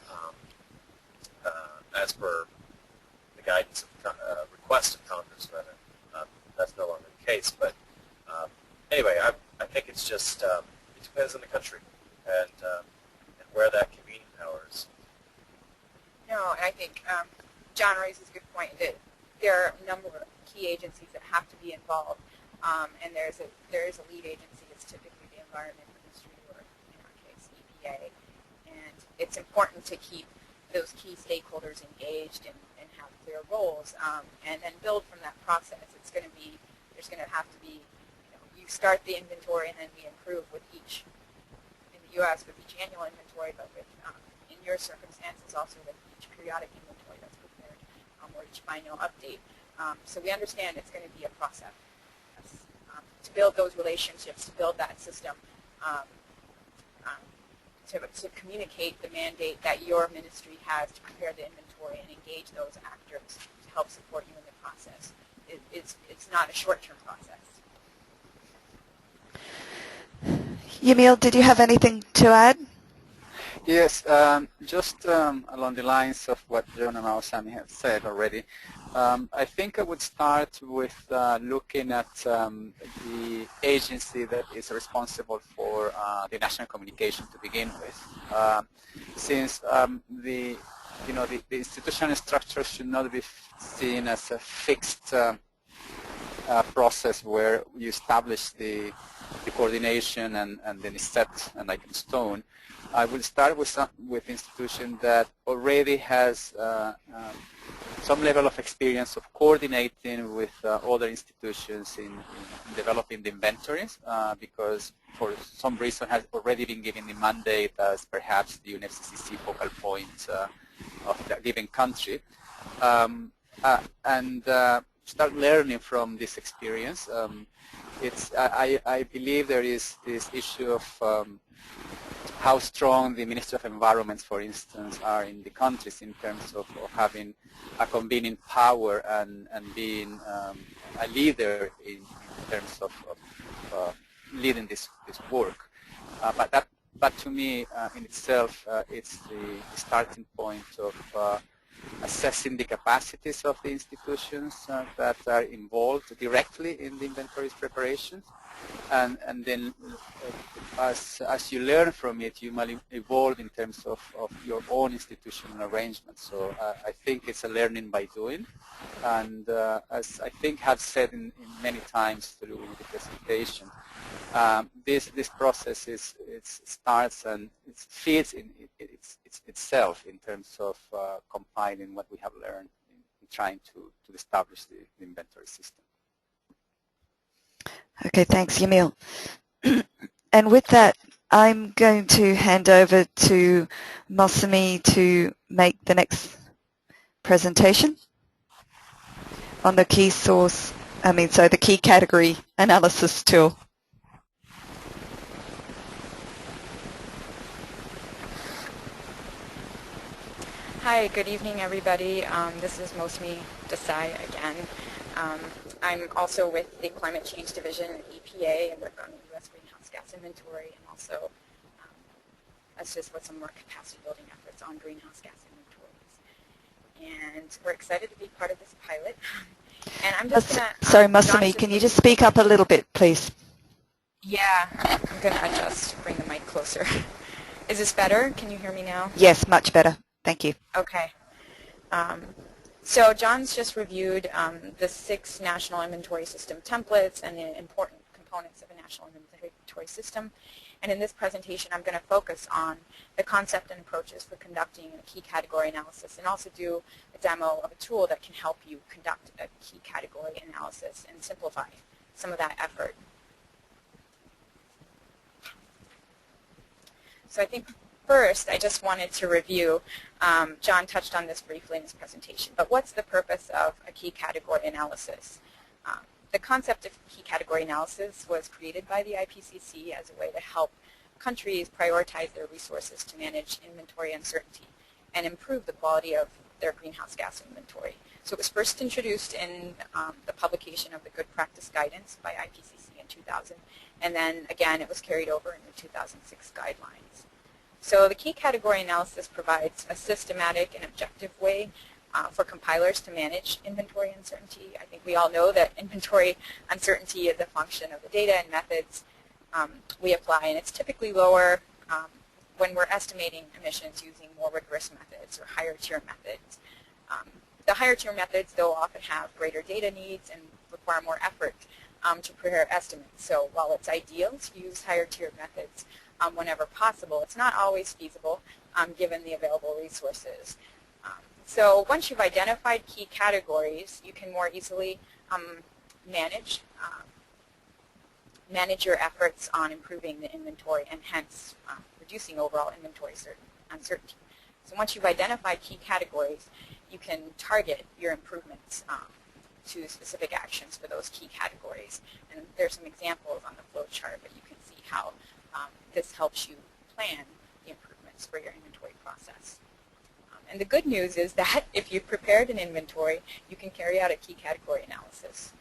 as per the guidance of request of Congress, rather. That's no longer the case. But anyway, I think it's just it depends on the country and where that convening power is. No, and I think John raises a good point that there are a number of key agencies that have to be involved, and there is a lead agency. It's typically the Environment Ministry, or in our case, EPA, and it's important to keep those key stakeholders engaged and have clear roles, and then build from that process. There's going to have to be, you start the inventory and then we improve with each, in the U.S. with each annual inventory, but with, in your circumstances also with each periodic inventory that's prepared, or each biennial update. So we understand it's going to be a process to build those relationships, to build that system, to communicate the mandate that your ministry has to prepare the inventory and engage those actors to help support you in the process. It's not a short-term process. Yamil, did you have anything to add? Yes, just along the lines of what John and Sami have said already, I think I would start with looking at the agency that is responsible for the national communication to begin with, since the institutional structure should not be seen as a fixed process where you establish the coordination and then it's set and like in stone. I will start with institution that already has some level of experience of coordinating with other institutions in developing the inventories, because for some reason has already been given the mandate as perhaps the UNFCCC focal point of the given country, and start learning from this experience. I believe there is this issue of how strong the Ministry of Environment, for instance, are in the countries in terms of having a convening power and being a leader in terms of leading this work. But to me, in itself, it's the starting point of assessing the capacities of the institutions that are involved directly in the inventory's preparation. And then as you learn from it, you might evolve in terms of your own institutional arrangements. So I think it's a learning by doing. And as I think have said in many times through the presentation, this process starts and it feeds in itself in terms of compiling what we have learned in trying to establish the inventory system. Okay, thanks, Yamil. And with that, I'm going to hand over to Masami to make the next presentation on the key source, the key category analysis tool. Hi, good evening, everybody. This is Mosmi Desai again. I'm also with the Climate Change Division at EPA and work on the U.S. greenhouse gas inventory, and also assist with some more capacity building efforts on greenhouse gas inventories. And we're excited to be part of this pilot. And I'm just going to... Sorry, Masami, can you just speak up a little bit, please? Yeah, I'm going to adjust, bring the mic closer. Is this better? Can you hear me now? Yes, much better. Thank you. Okay. So John's just reviewed the 6 national inventory system templates and the important components of a national inventory system. And in this presentation, I'm going to focus on the concept and approaches for conducting a key category analysis, and also do a demo of a tool that can help you conduct a key category analysis and simplify some of that effort. So I think first, I just wanted to review, John touched on this briefly in his presentation, but what's the purpose of a key category analysis? The concept of key category analysis was created by the IPCC as a way to help countries prioritize their resources to manage inventory uncertainty and improve the quality of their greenhouse gas inventory. So it was first introduced in the publication of the Good Practice Guidance by IPCC in 2000, and then again it was carried over in the 2006 guidelines. So the key category analysis provides a systematic and objective way for compilers to manage inventory uncertainty. I think we all know that inventory uncertainty is a function of the data and methods we apply, and it's typically lower when we're estimating emissions using more rigorous methods or higher tier methods. The higher tier methods, though, often have greater data needs and require more effort to prepare estimates. So while it's ideal to use higher tier methods whenever possible, it's not always feasible given the available resources. So once you've identified key categories, you can more easily manage your efforts on improving the inventory and hence reducing overall inventory uncertainty. So once you've identified key categories, you can target your improvements to specific actions for those key categories. And there's some examples on the flow chart, but you can see how this helps you plan the improvements for your inventory process. And the good news is that if you've prepared an inventory, you can carry out a key category analysis.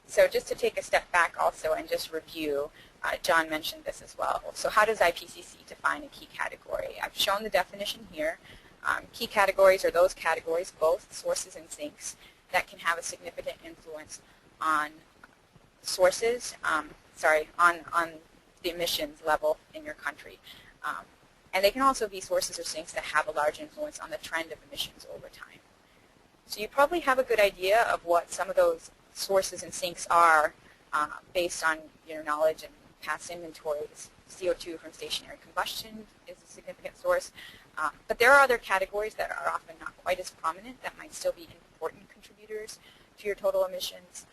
So just to take a step back also and just review, John mentioned this as well. So how does IPCC define a key category? I've shown the definition here. Key categories are those categories, both sources and sinks, that can have a significant influence on sources, on the emissions level in your country. And they can also be sources or sinks that have a large influence on the trend of emissions over time. So you probably have a good idea of what some of those sources and sinks are based on your knowledge and past inventories. CO2 from stationary combustion is a significant source. But there are other categories that are often not quite as prominent that might still be important contributors to your total emissions.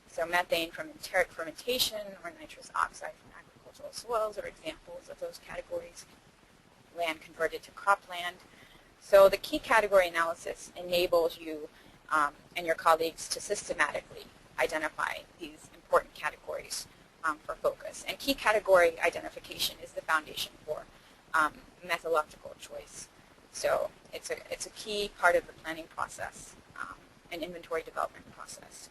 So methane from enteric fermentation or nitrous oxide from agricultural soils are examples of those categories. Land converted to cropland. So the key category analysis enables you and your colleagues to systematically identify these important categories for focus. And key category identification is the foundation for methodological choice. So it's a key part of the planning process and inventory development process.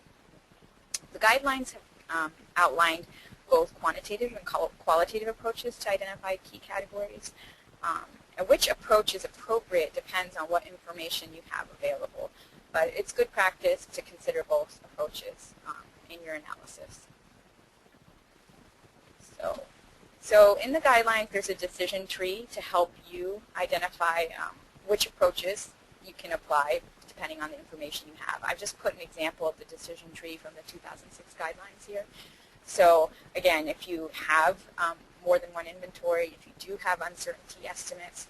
The guidelines have outlined both quantitative and qualitative approaches to identify key categories. And which approach is appropriate depends on what information you have available. But it's good practice to consider both approaches in your analysis. So in the guidelines, there's a decision tree to help you identify which approaches you can apply depending on the information you have. I've just put an example of the decision tree from the 2006 guidelines here. So again, if you have more than one inventory, if you do have uncertainty estimates,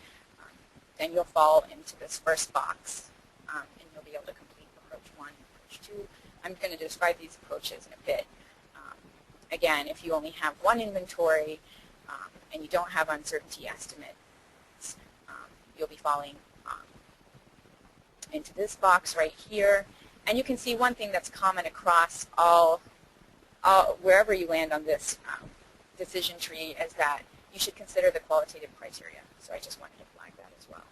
then you'll fall into this first box and you'll be able to complete approach 1 and approach 2. I'm going to describe these approaches in a bit. Again, if you only have one inventory and you don't have uncertainty estimates, you'll be falling into this box right here. And you can see one thing that's common across wherever you land on this decision tree is that you should consider the qualitative criteria. So I just wanted to flag that as well.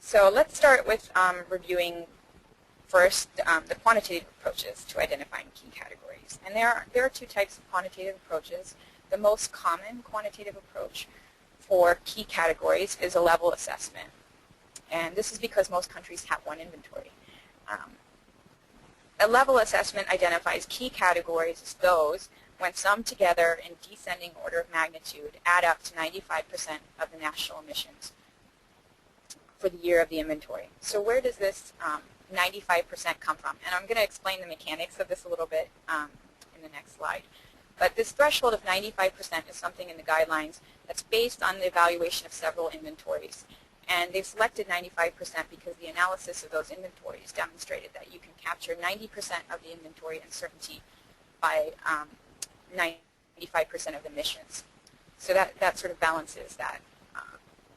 So let's start with reviewing first the quantitative approaches to identifying key categories. And there are two types of quantitative approaches. The most common quantitative approach for key categories is a level assessment. And this is because most countries have one inventory. A level assessment identifies key categories as those, when summed together in descending order of magnitude, add up to 95% of the national emissions for the year of the inventory. So where does this 95% come from? And I'm going to explain the mechanics of this a little bit in the next slide. But this threshold of 95% is something in the guidelines that's based on the evaluation of several inventories. And they've selected 95% because the analysis of those inventories demonstrated that you can capture 90% of the inventory uncertainty by 95% of emissions. So that sort of balances that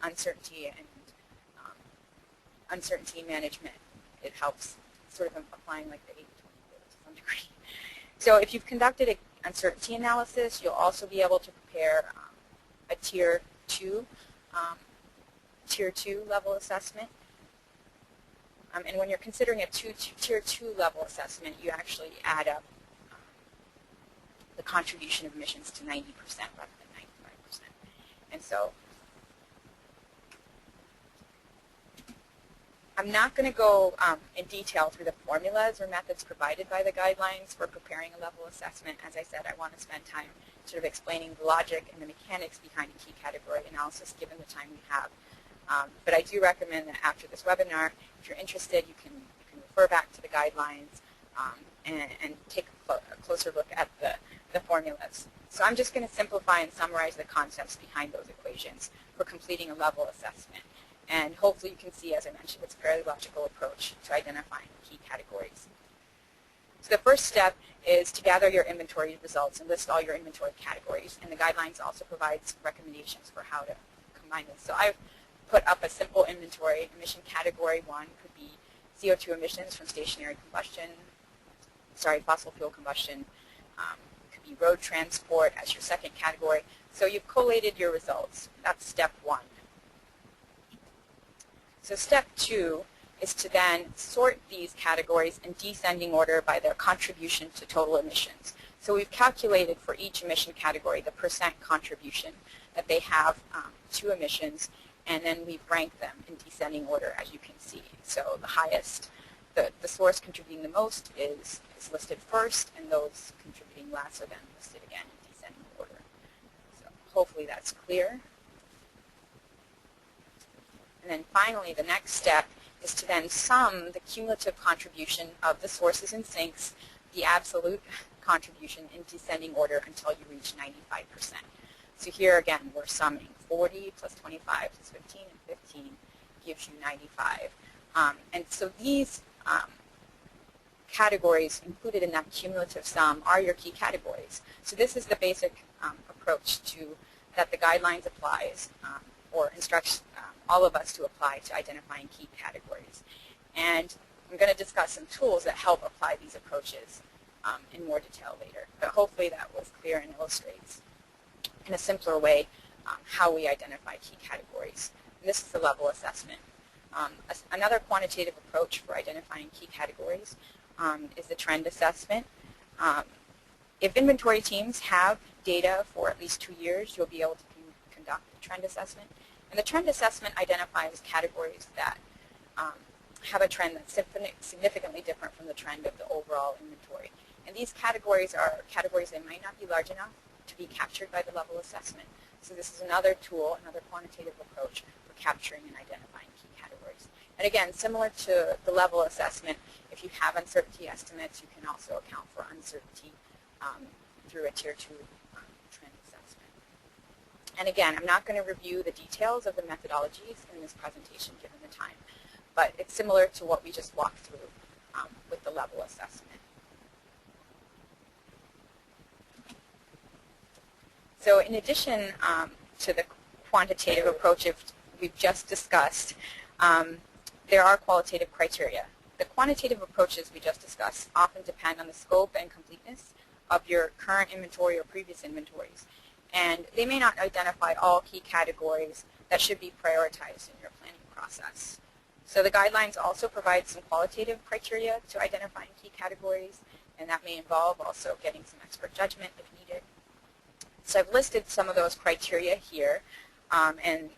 uncertainty and uncertainty management. It helps sort of applying like the 80-20 rule to some degree. So if you've conducted an uncertainty analysis, you'll also be able to prepare a Tier 2 level assessment. And when you're considering a Tier 2 level assessment, you actually add up the contribution of emissions to 90% rather than 95%. And so I'm not going to go in detail through the formulas or methods provided by the guidelines for preparing a level assessment. As I said, I want to spend time sort of explaining the logic and the mechanics behind a key category analysis given the time we have. But I do recommend that after this webinar, if you're interested, you can refer back to the guidelines and take a closer look at the formulas. So I'm just going to simplify and summarize the concepts behind those equations for completing a level assessment. And hopefully you can see, as I mentioned, it's a fairly logical approach to identifying key categories. So the first step is to gather your inventory results and list all your inventory categories. And the guidelines also provide recommendations for how to combine this. So I've put up a simple inventory. Emission category 1 could be CO2 emissions from stationary combustion, fossil fuel combustion. It could be road transport as your second category. So you've collated your results. That's step 1. So step 2 is to then sort these categories in descending order by their contribution to total emissions. So we've calculated for each emission category the % contribution that they have to emissions, and then we've ranked them in descending order, as you can see. So the highest, the source contributing the most is listed first, and those contributing less are then listed again in descending order. So hopefully that's clear. And then finally, the next step is to then sum the cumulative contribution of the sources and sinks, the absolute contribution in descending order until you reach 95%. So here again, we're summing 40 plus 25 plus 15, and 15 gives you 95. And so these categories included in that cumulative sum are your key categories. So this is the basic approach that the guidelines applies or instructs all of us to apply to identifying key categories. And I'm going to discuss some tools that help apply these approaches in more detail later. But hopefully that was clear and illustrates in a simpler way how we identify key categories. And this is the level assessment. Another quantitative approach for identifying key categories is the trend assessment. If inventory teams have data for at least 2 years, you'll be able to conduct the trend assessment. And the trend assessment identifies categories that have a trend that's significantly different from the trend of the overall inventory. And these categories are categories that might not be large enough to be captured by the level assessment. So this is another tool, another quantitative approach for capturing and identifying key categories. And again, similar to the level assessment, if you have uncertainty estimates, you can also account for uncertainty through a Tier 2 trend assessment. And again, I'm not going to review the details of the methodologies in this presentation given the time, but it's similar to what we just walked through with the level assessment. So in addition to the quantitative approach we've just discussed, there are qualitative criteria. The quantitative approaches we just discussed often depend on the scope and completeness of your current inventory or previous inventories. And they may not identify all key categories that should be prioritized in your planning process. So the guidelines also provide some qualitative criteria to identifying key categories, and that may involve also getting some expert judgment if needed. So I've listed some of those criteria here, and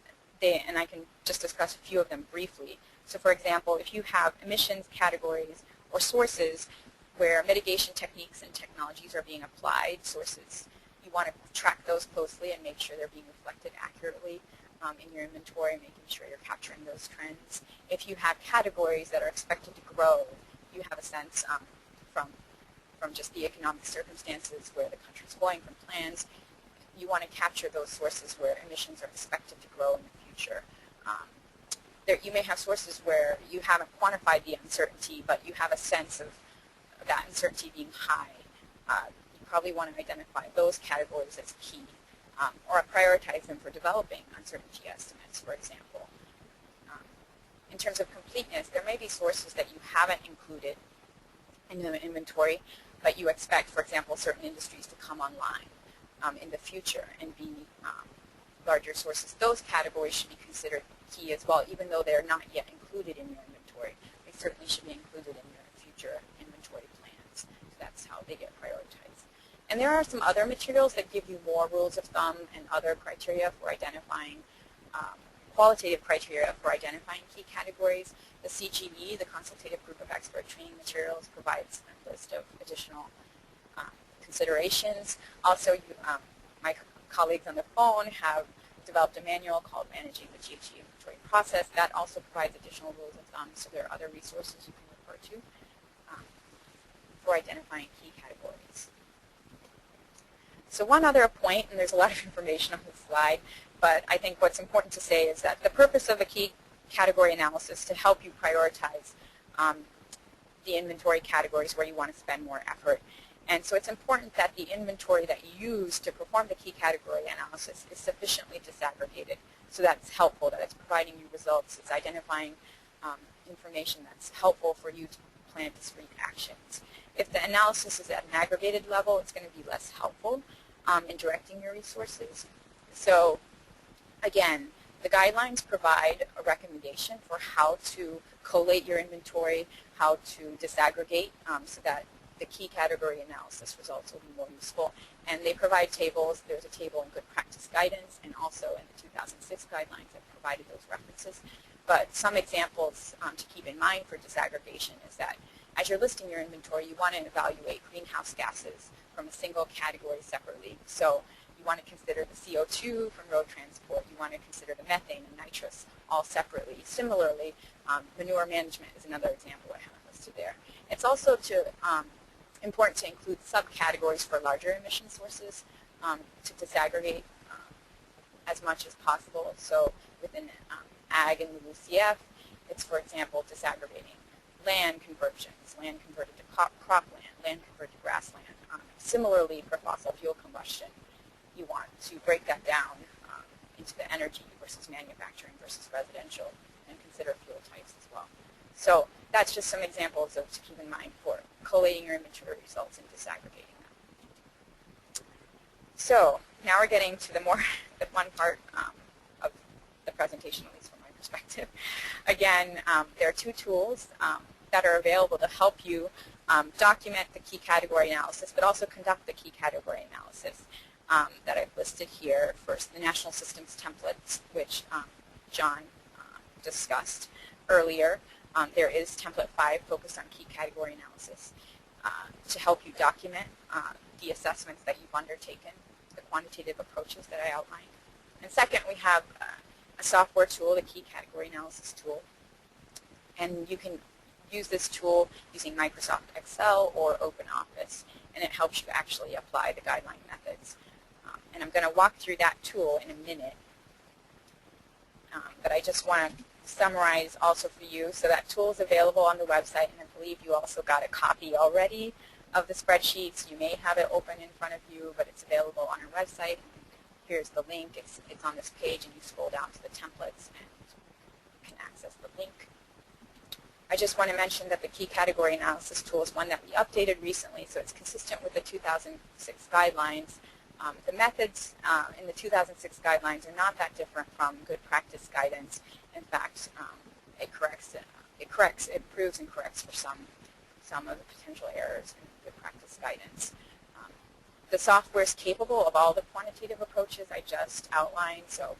I can just discuss a few of them briefly. So for example, if you have emissions categories or sources where mitigation techniques and technologies are being applied, sources, you want to track those closely and make sure they're being reflected accurately in your inventory, making sure you're capturing those trends. If you have categories that are expected to grow, you have a sense from just the economic circumstances where the country's going, from plans, you want to capture those sources where emissions are expected to grow in the future. You may have sources where you haven't quantified the uncertainty, but you have a sense of that uncertainty being high. You probably want to identify those categories as key, or prioritize them for developing uncertainty estimates, for example. In terms of completeness, there may be sources that you haven't included in the inventory, but you expect, for example, certain industries to come online in the future and be larger sources. Those categories should be considered key as well, even though they're not yet included in your inventory. They certainly should be included in your future inventory plans. So that's how they get prioritized. And there are some other materials that give you more rules of thumb and other criteria for identifying, qualitative criteria for identifying key categories. The CGE, the Consultative Group of Expert Training Materials, provides a list of additional considerations. Also, my colleagues on the phone have developed a manual called Managing the GHG Inventory Process. That also provides additional rules of thumb, so there are other resources you can refer to for identifying key categories. So one other point, and there's a lot of information on this slide, but I think what's important to say is that the purpose of a key category analysis is to help you prioritize the inventory categories where you want to spend more effort. And so it's important that the inventory that you use to perform the key category analysis is sufficiently disaggregated. So that's helpful, that it's providing you results, it's identifying information that's helpful for you to plan discrete actions. If the analysis is at an aggregated level, it's going to be less helpful in directing your resources. So again, the guidelines provide a recommendation for how to collate your inventory, how to disaggregate so that the key category analysis results will be more useful. And they provide tables. There's a table in good practice guidance, and also in the 2006 guidelines that provided those references. But some examples to keep in mind for disaggregation is that as you're listing your inventory, you want to evaluate greenhouse gases from a single category separately. So you want to consider the CO2 from road transport. You want to consider the methane and nitrous all separately. Similarly, manure management is another example I haven't listed there. It's also important to include subcategories for larger emission sources to disaggregate as much as possible. So within ag and LULUCF, it's, for example, disaggregating land conversions, land converted to cropland, land converted to grassland. Similarly, for fossil fuel combustion, you want to break that down into the energy versus manufacturing versus residential and consider fuel types as well. So that's just some examples of to keep in mind for collating your inventory results and disaggregating them. So now we're getting to the fun part of the presentation, at least from my perspective. Again, there are two tools that are available to help you document the key category analysis, but also conduct the key category analysis that I've listed here. First, the National Systems Templates, which John discussed earlier. There is Template 5 focused on key category analysis to help you document the assessments that you've undertaken, the quantitative approaches that I outlined. And second, we have a software tool, the key category analysis tool. And you can use this tool using Microsoft Excel or OpenOffice, and it helps you actually apply the guideline methods. And I'm going to walk through that tool in a minute. But I just want to summarize also for you. So that tool is available on the website, and I believe you also got a copy already of the spreadsheets. You may have it open in front of you, but it's available on our website. Here's the link. It's on this page, and you scroll down to the templates, and you can access the link. I just want to mention that the key category analysis tool is one that we updated recently, so it's consistent with the 2006 guidelines. The methods in the 2006 guidelines are not that different from good practice guidance. In fact, it improves and corrects for some of the potential errors in good practice guidance. The software is capable of all the quantitative approaches I just outlined. So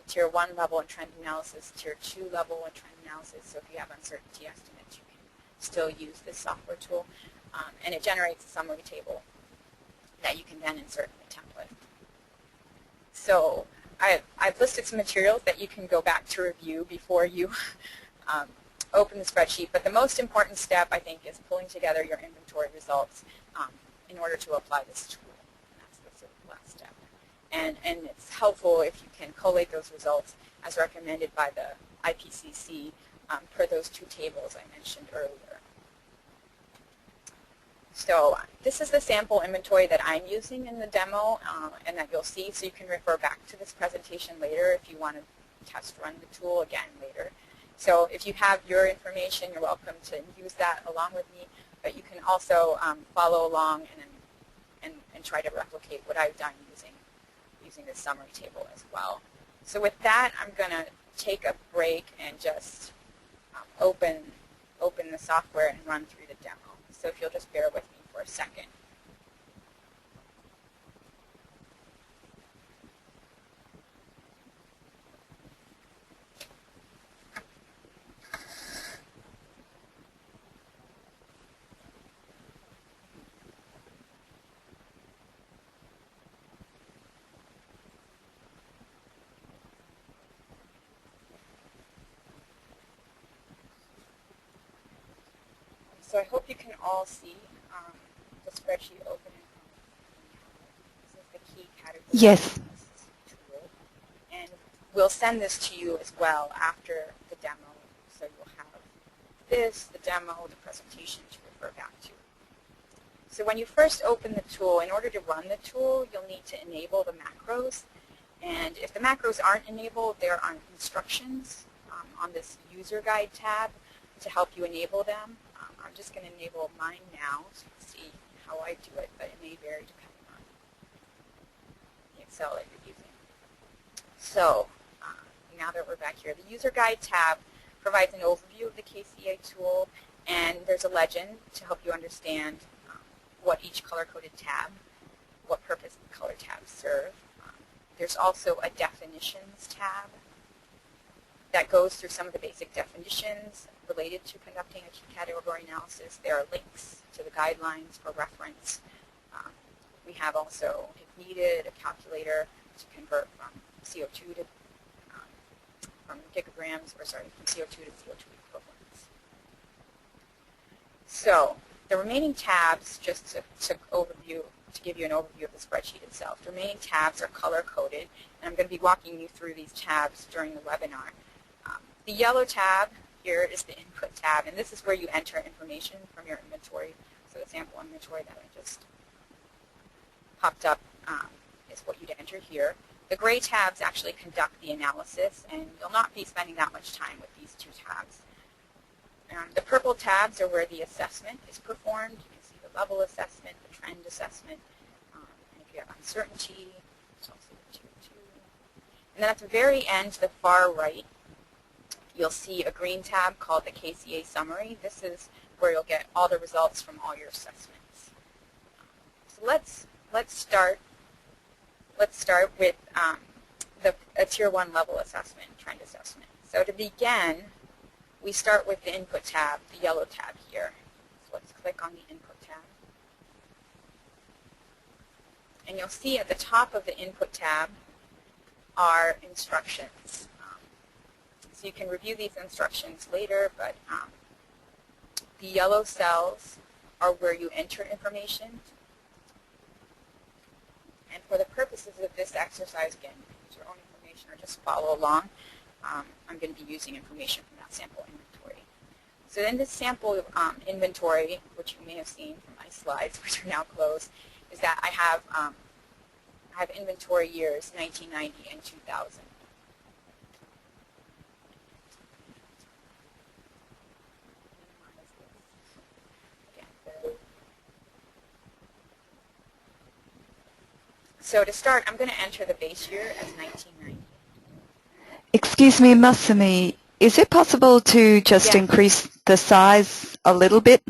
the Tier 1 level and trend analysis, Tier 2 level and trend analysis. So if you have uncertainty estimates, you can still use this software tool. And it generates a summary table that you can then insert in the template. So I've listed some materials that you can go back to review before you open the spreadsheet. But the most important step, I think, is pulling together your inventory results in order to apply this tool. And that's the sort of last step. And it's helpful if you can collate those results as recommended by the IPCC per those two tables I mentioned earlier. So this is the sample inventory that I'm using in the demo and that you'll see. So you can refer back to this presentation later if you want to test run the tool again later. So if you have your information, you're welcome to use that along with me. but you can also follow along and try to replicate what I've done using this summary table as well. So with that, I'm going to take a break and just open the software and run through the demo. So if you'll just bear with me for a second. So I hope you can all see the spreadsheet open. This is the key category Yes. tool. And we'll send this to you as well after the demo. So you'll have this, the demo, the presentation to refer back to. So when you first open the tool, in order to run the tool, you'll need to enable the macros. And if the macros aren't enabled, there are instructions on this user guide tab to help you enable them. I'm just going to enable mine now so you can see how I do it, but it may vary depending on the Excel that you're using. So now that we're back here, the user guide tab provides an overview of the KCA tool, and there's a legend to help you understand what each color-coded tab, what purpose the color tabs serve. There's also a definitions tab that goes through some of the basic definitions related to conducting a key category analysis. There are links to the guidelines for reference. We have also, if needed, a calculator to convert from CO2 to, from gigograms, or sorry, from CO2 to CO2 equivalents. So the remaining tabs, just to give you an overview of the spreadsheet itself, the remaining tabs are color-coded, and I'm going to be walking you through these tabs during the webinar. The yellow tab here is the input tab, and this is where you enter information from your inventory. So the sample inventory that I just popped up is what you'd enter here. The gray tabs actually conduct the analysis, and you'll not be spending that much time with these two tabs. The purple tabs are where the assessment is performed. You can see the level assessment, the trend assessment, and if you have uncertainty, it's also the tier 2. And then at the very end, to the far right, you'll see a green tab called the KCA summary. This is where you'll get all the results from all your assessments. So let's start with a tier 1 level assessment, trend assessment. So to begin, we start with the input tab, the yellow tab here. So let's click on the input tab. And you'll see at the top of the input tab are instructions. So you can review these instructions later, but the yellow cells are where you enter information. And for the purposes of this exercise, again, use your own information or just follow along. I'm going to be using information from that sample inventory. So in this sample inventory, which you may have seen from my slides, which are now closed, is that I have inventory years 1990 and 2000. So to start, I'm going to enter the base year as 1990. Excuse me, Masumi, is it possible to just increase the size a little bit?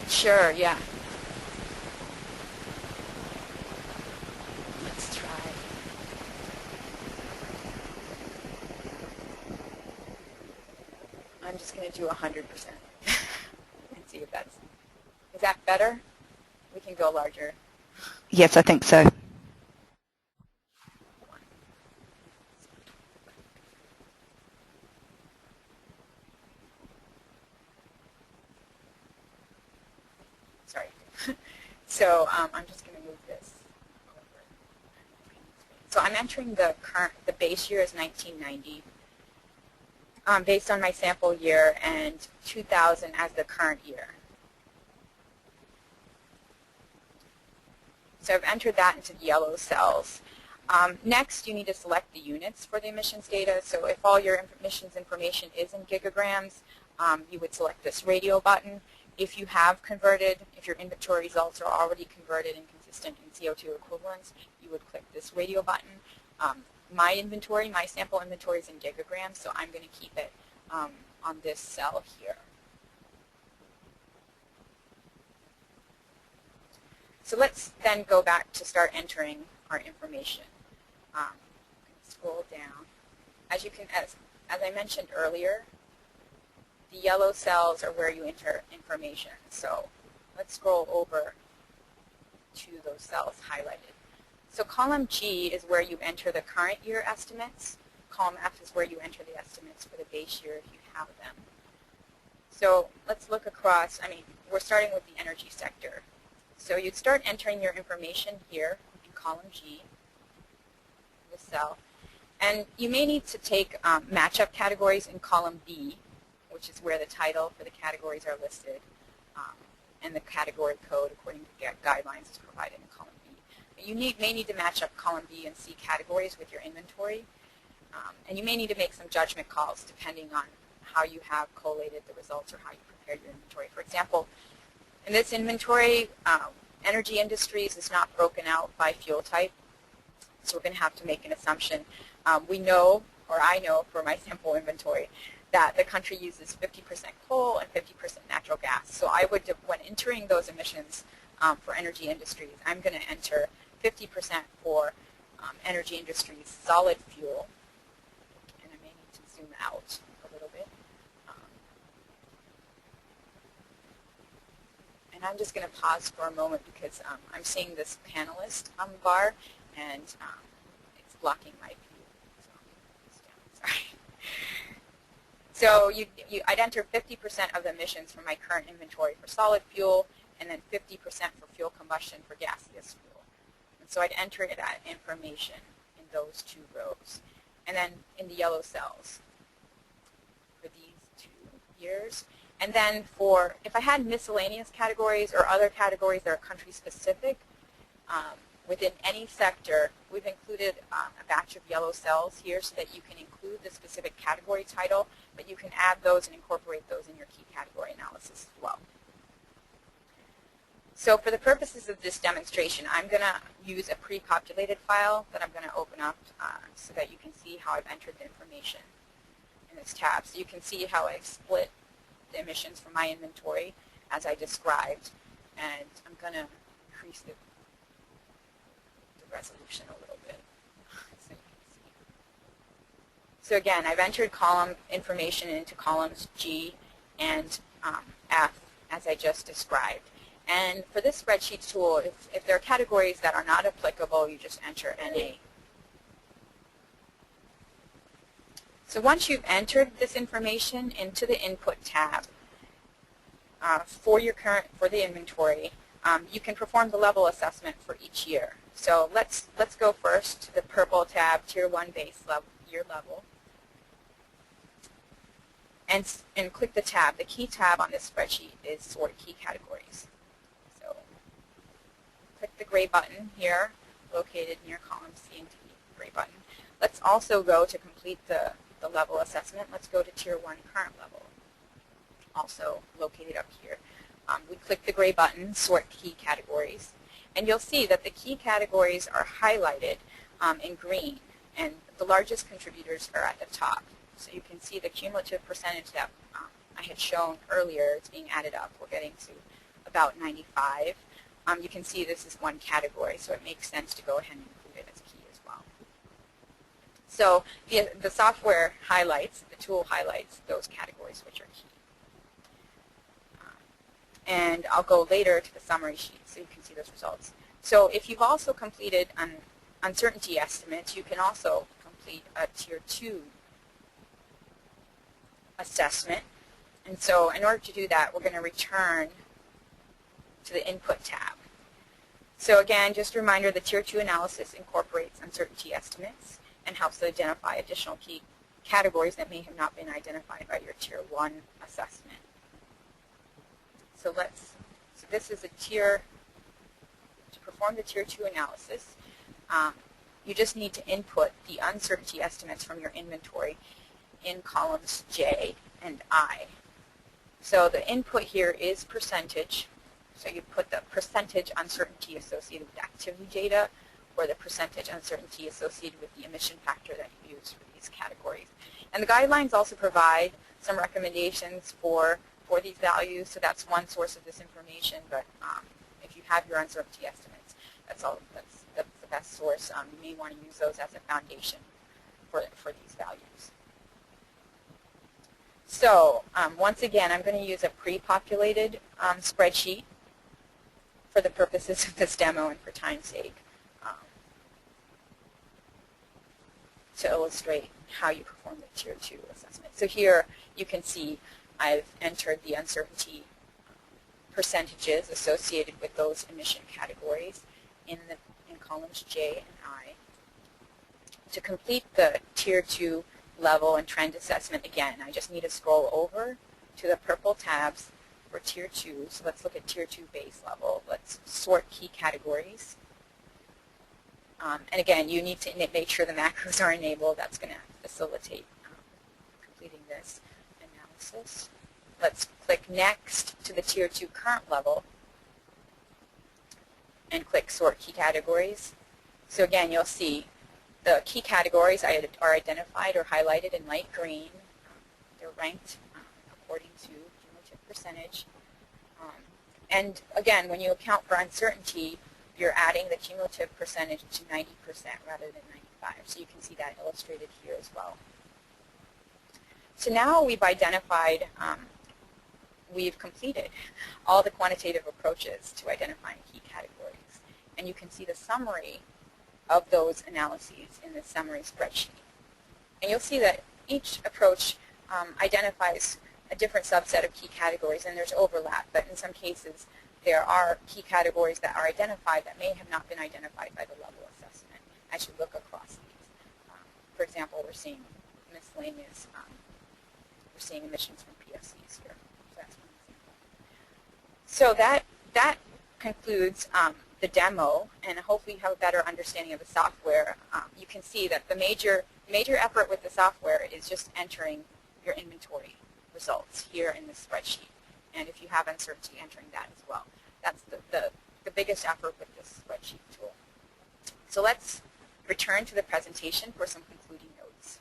Sure, yeah. Let's try. I'm just going to do 100% and see if is that better? We can go larger. Yes, I think so. Sorry. So I'm just going to move this over. So I'm entering the base year as 1990 based on my sample year, and 2000 as the current year. So I've entered that into the yellow cells. Next, you need to select the units for the emissions data. So if all your emissions information is in gigograms, you would select this radio button. If you have converted, if your inventory results are already converted and consistent in CO2 equivalents, you would click this radio button. My inventory, my sample inventory is in gigagrams, so I'm going to keep it on this cell here. So let's then go back to start entering our information. Scroll down. As I mentioned earlier, the yellow cells are where you enter information. So let's scroll over to those cells highlighted. So column G is where you enter the current year estimates. Column F is where you enter the estimates for the base year if you have them. So let's look across. We're starting with the energy sector. So you'd start entering your information here in column G, the cell. And you may need to take matchup categories in column B, which is where the title for the categories are listed, and the category code according to guidelines is provided in column B. You may need to match up column B and C categories with your inventory, and you may need to make some judgment calls depending on how you have collated the results or how you prepared your inventory. For example, in this inventory, energy industries is not broken out by fuel type, so we're going to have to make an assumption. We know, or I know for my sample inventory, that the country uses 50% coal and 50% natural gas. So I would, when entering those emissions for energy industries, I'm going to enter 50% for energy industries solid fuel, and I may need to zoom out a little bit. And I'm just going to pause for a moment because I'm seeing this panelist bar, and it's blocking my view. So, sorry. So I'd enter 50% of the emissions from my current inventory for solid fuel, and then 50% for fuel combustion for gaseous fuel. And so I'd enter that information in those two rows. And then in the yellow cells for these 2 years. And then for, if I had miscellaneous categories or other categories that are country specific, within any sector, we've included a batch of yellow cells here so that you can include the specific category title, but you can add those and incorporate those in your key category analysis as well. So for the purposes of this demonstration, I'm going to use a pre-populated file that I'm going to open up so that you can see how I've entered the information in this tab. So you can see how I've split the emissions from my inventory as I described, and I'm going to increase the resolution a little bit so you can see. So again, I've entered column information into columns G and F as I just described. And for this spreadsheet tool, if there are categories that are not applicable, you just enter NA. So once you've entered this information into the Input tab for the inventory, you can perform the level assessment for each year. So let's go first to the purple tab, Tier 1 base level, year level, and click the tab. The key tab on this spreadsheet is Sort Key Categories. So click the gray button here, located near column C and D, gray button. Let's also go to complete the level assessment. Let's go to Tier 1 current level, also located up here. We click the gray button, Sort Key Categories, and you'll see that the key categories are highlighted in green, and the largest contributors are at the top. So you can see the cumulative percentage that I had shown earlier. It's being added up. We're getting to about 95. You can see this is one category, so it makes sense to go ahead and include it as key as well. So the software highlights, the tool highlights those categories which are key. And I'll go later to the summary sheet so you can see those results. So if you've also completed an uncertainty estimates, you can also complete a Tier 2 assessment. And so in order to do that, we're going to return to the Input tab. So again, just a reminder, the Tier 2 analysis incorporates uncertainty estimates and helps to identify additional key categories that may have not been identified by your Tier 1 assessment. So this is a tier, to perform the Tier 2 analysis, you just need to input the uncertainty estimates from your inventory in columns J and I. So the input here is percentage. So you put the percentage uncertainty associated with activity data or the percentage uncertainty associated with the emission factor that you use for these categories. And the guidelines also provide some recommendations for these values. So that's one source of this information. But if you have your uncertainty estimates, that's the best source. You may want to use those as a foundation for these values. So once again, I'm going to use a pre-populated spreadsheet for the purposes of this demo and for time's sake to illustrate how you perform the Tier 2 assessment. So here you can see I've entered the uncertainty percentages associated with those emission categories in columns J and I. To complete the Tier 2 level and trend assessment, again, I just need to scroll over to the purple tabs for Tier 2. So let's look at Tier 2 base level. Let's sort key categories. And again, you need to make sure the macros are enabled. That's going to facilitate completing this analysis. Let's click Next to the Tier 2 current level and click Sort Key Categories. So again, you'll see the key categories are identified or highlighted in light green. They're ranked according to cumulative percentage. And again, when you account for uncertainty, you're adding the cumulative percentage to 90% rather than 95. So you can see that illustrated here as well. So now we've identified, we've completed all the quantitative approaches to identifying key categories. And you can see the summary of those analyses in the summary spreadsheet. And you'll see that each approach identifies a different subset of key categories, and there's overlap, but in some cases there are key categories that are identified that may have not been identified by the level assessment as you look across these. For example, we're seeing miscellaneous, we're seeing emissions from PFCs here. So that's one example. So that concludes the demo, and hopefully you have a better understanding of the software. You can see that the major effort with the software is just entering your inventory results here in this spreadsheet. And if you have uncertainty, entering that as well. That's the biggest effort with this spreadsheet tool. So let's return to the presentation for some concluding notes.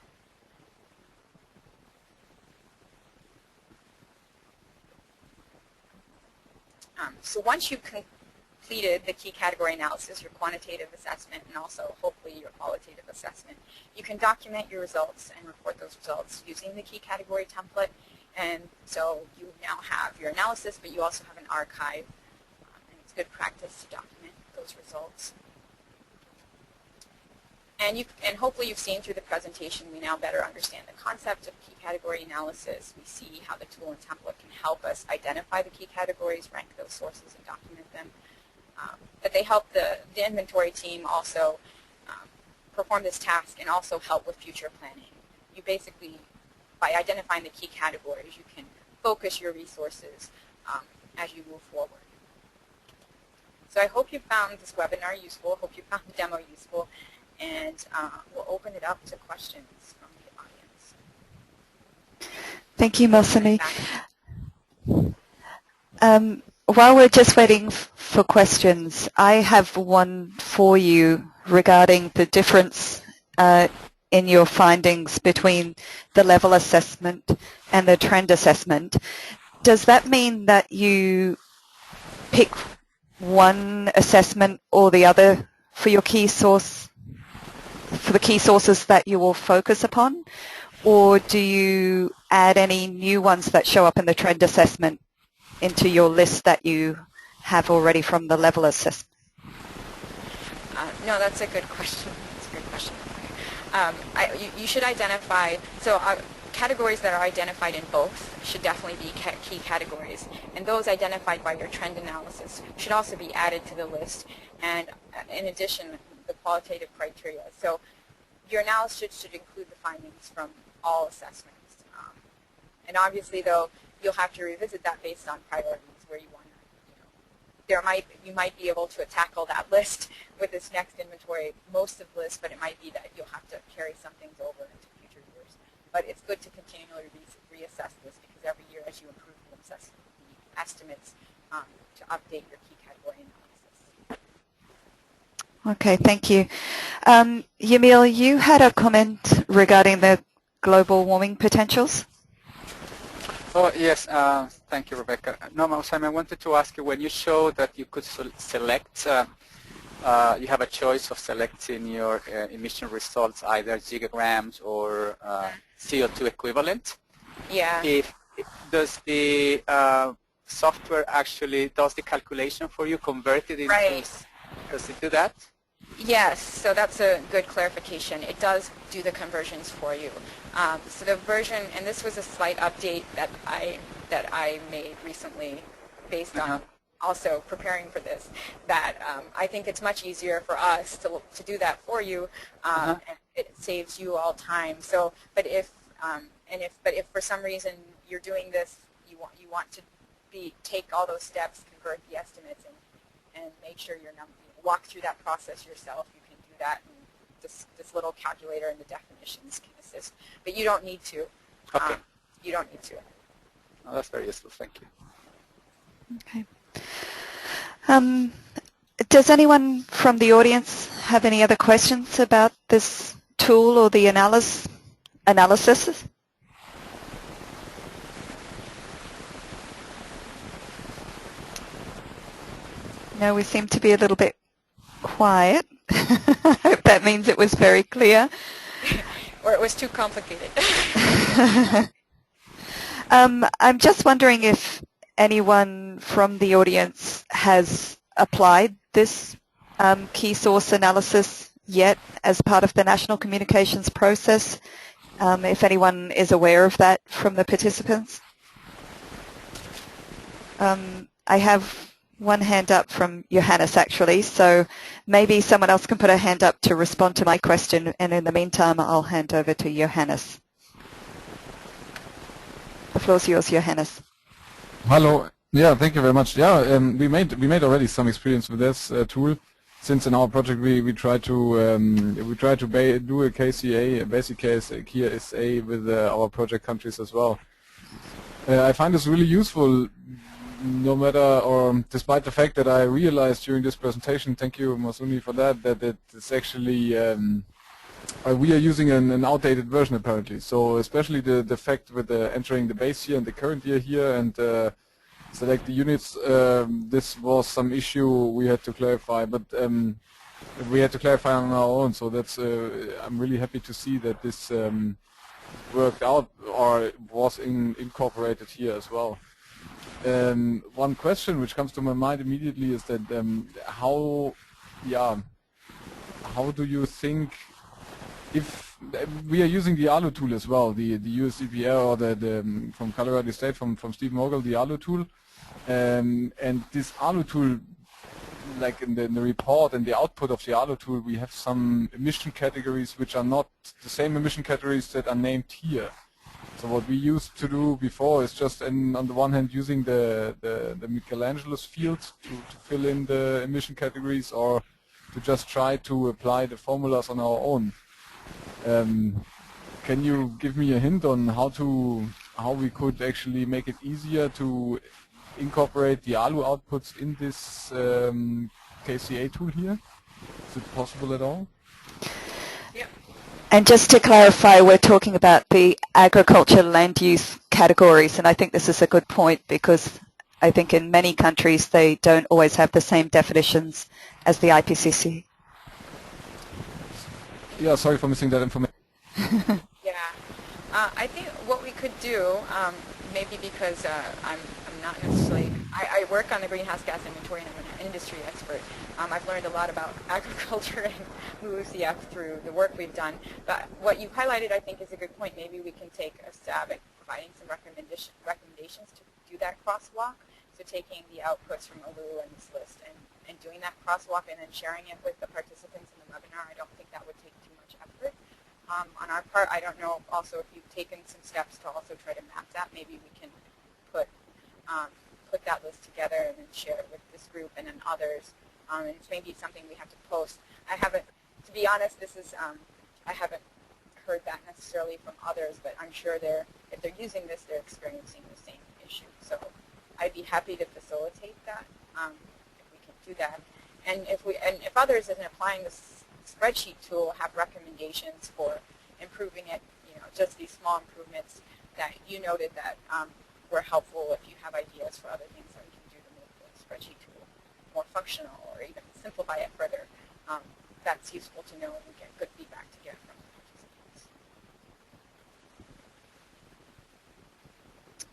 So once you've completed the key category analysis, your quantitative assessment, and also hopefully your qualitative assessment, you can document your results and report those results using the key category template. And so you now have your analysis, but you also have an archive, and it's good practice to document those results. And hopefully you've seen through the presentation, we now better understand the concept of key category analysis. We see how the tool and template can help us identify the key categories, rank those sources, and document them. But they help the inventory team also perform this task and also help with future planning. You basically, by identifying the key categories, you can focus your resources as you move forward. So I hope you found this webinar useful. I hope you found the demo useful. And we'll open it up to questions from the audience. Thank you, Masami. While we're just waiting for questions, I have one for you regarding the difference in your findings between the level assessment and the trend assessment. Does that mean that you pick one assessment or the other for your key source, for the key sources that you will focus upon, or do you add any new ones that show up in the trend assessment into your list that you have already from the level assessment? No, that's a good question. That's a good question. You should identify, so categories that are identified in both should definitely be key categories. And those identified by your trend analysis should also be added to the list. And in addition, the qualitative criteria. So your analysis should include the findings from all assessments. And obviously, though, you'll have to revisit that based on priorities where you want to, you might be able to tackle that list with this next inventory, most of the list, but it might be that you'll have to carry some things over into future years. But it's good to continually reassess this because every year as you improve the access the estimates to update your key category analysis. Okay, thank you. Yamil, you had a comment regarding the global warming potentials? Oh, yes. Thank you, Rebecca. No, Simon, I wanted to ask you, when you show that you could select, you have a choice of selecting your emission results, either gigagrams or CO2 equivalent. Yeah. Does the software actually does the calculation for you, convert it into? Right. Does it do that? Yes, so that's a good clarification. It does do the conversions for you. So the version, and this was a slight update that I made recently based on also preparing for this, that I think it's much easier for us to do that for you, and it saves you all time. So, but if for some reason you're doing this, you want to take all those steps, convert the estimates, and make sure you're walk through that process yourself, you can do that, and this little calculator and the definitions can assist. But you don't need to. Okay. You don't need to. Oh, that's very useful. Thank you. Okay. Does anyone from the audience have any other questions about this tool or the analysis? No, we seem to be a little bit quiet. I hope that means it was very clear. Or it was too complicated. I'm just wondering if anyone from the audience has applied this key source analysis yet as part of the national communications process, if anyone is aware of that from the participants. I have one hand up from Johannes actually, so maybe someone else can put a hand up to respond to my question, and in the meantime I'll hand over to Johannes. The floor's yours, Johannes. Hello. Yeah, thank you very much. Yeah, we made already some experience with this tool. Since in our project we try to do a KCA, a basic case, a key SA with our project countries as well. I find this really useful, no matter or despite the fact that I realized during this presentation, thank you Masuni for that it's actually we are using an outdated version apparently. So especially the fact with entering the base year and the current year here and select the units, this was some issue we had to clarify, but we had to clarify on our own. So that's I'm really happy to see that this worked out or was incorporated here as well. One question which comes to my mind immediately is that how do you think, if we are using the ALU tool as well, the USDPR or the from Colorado State from Steve Mogul, the ALU tool, and this ALU tool, like in the report and the output of the ALU tool, we have some emission categories which are not the same emission categories that are named here. So what we used to do before is just, on the one hand, using the Michelangelo's fields to fill in the emission categories, or to just try to apply the formulas on our own. Can you give me a hint on how we could actually make it easier to incorporate the ALU outputs in this KCA tool here? Is it possible at all? Yeah. And just to clarify, we're talking about the agriculture land use categories, and I think this is a good point because I think in many countries they don't always have the same definitions as the IPCC. Yeah, sorry for missing that information. Yeah. I think what we could do, maybe because I'm not necessarily, I work on the greenhouse gas inventory and I'm an industry expert. I've learned a lot about agriculture and LULUCF through the work we've done. But what you highlighted, I think, is a good point. Maybe we can take a stab at providing some recommendations to do that crosswalk. So taking the outputs from ALU and this list and doing that crosswalk and then sharing it with the participants in the webinar, I don't think that would take too much effort. On our part, I don't know also if you've taken some steps to also try to map that. Maybe we can put that list together and then share it with this group and then others. And it's maybe something we have to post. I haven't, to be honest, this is, I haven't heard that necessarily from others, but I'm sure if they're using this, they're experiencing the same issue. So I'd be happy to facilitate that if we can do that. And if others in applying this spreadsheet tool have recommendations for improving it, just these small improvements that you noted that were helpful, if you have ideas for other things that we can do to make the spreadsheet tool more functional or even simplify it further, that's useful to know, and we get good feedback to get from the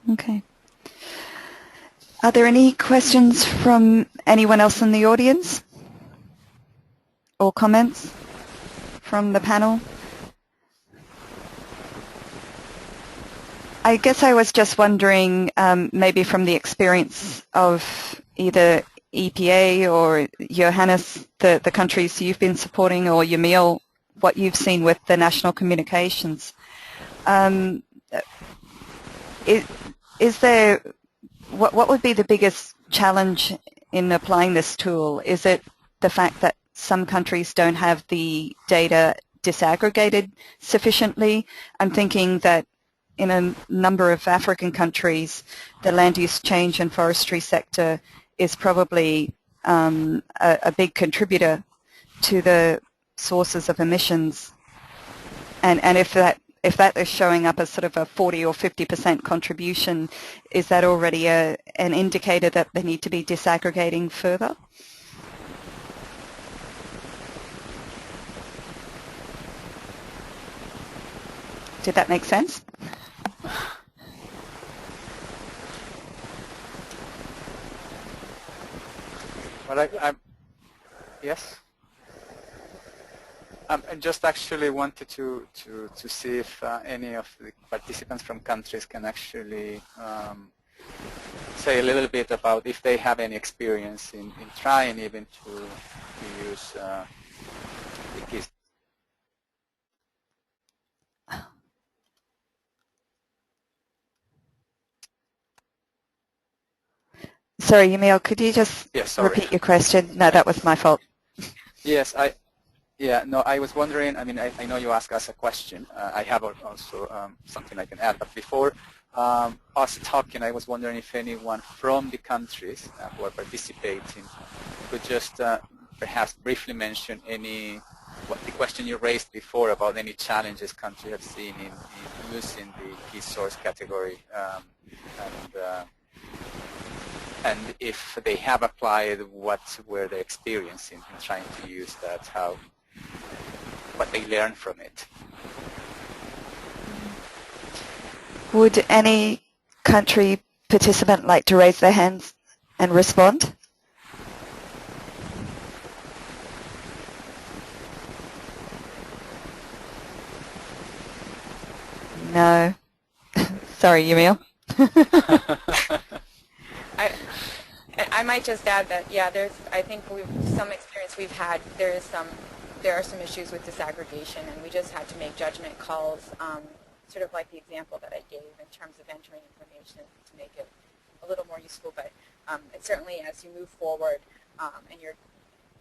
participants. Okay. Are there any questions from anyone else in the audience? Or comments from the panel? I guess I was just wondering, maybe from the experience of either EPA or Johannes, the countries you've been supporting, or Yamil, what you've seen with the national communications. Is there, what would be the biggest challenge in applying this tool? Is it the fact that some countries don't have the data disaggregated sufficiently? I'm thinking that in a number of African countries, the land use change and forestry sector is probably a big contributor to the sources of emissions. And if that is showing up as sort of a 40 or 50% contribution, is that already an indicator that they need to be disaggregating further? Did that make sense? Well, yes. I just actually wanted to see if any of the participants from countries can actually say a little bit about if they have any experience in trying even to use the KISS. Sorry, Yamil, could you just repeat your question? No, that was my fault. Yes, I was wondering, I mean, I know you asked us a question. I have also something I can add, but before us talking, I was wondering if anyone from the countries who are participating could just perhaps briefly mention what the question you raised before about any challenges countries have seen in using the key source category, and if they have applied, what were they experiencing in trying to use that, what they learned from it. Would any country participant like to raise their hands and respond? No. Sorry, Yamil. I might just add that, yeah, I think some experience we've had, there are some issues with disaggregation, and we just had to make judgment calls, sort of like the example that I gave in terms of entering information to make it a little more useful. But it certainly, as you move forward and you're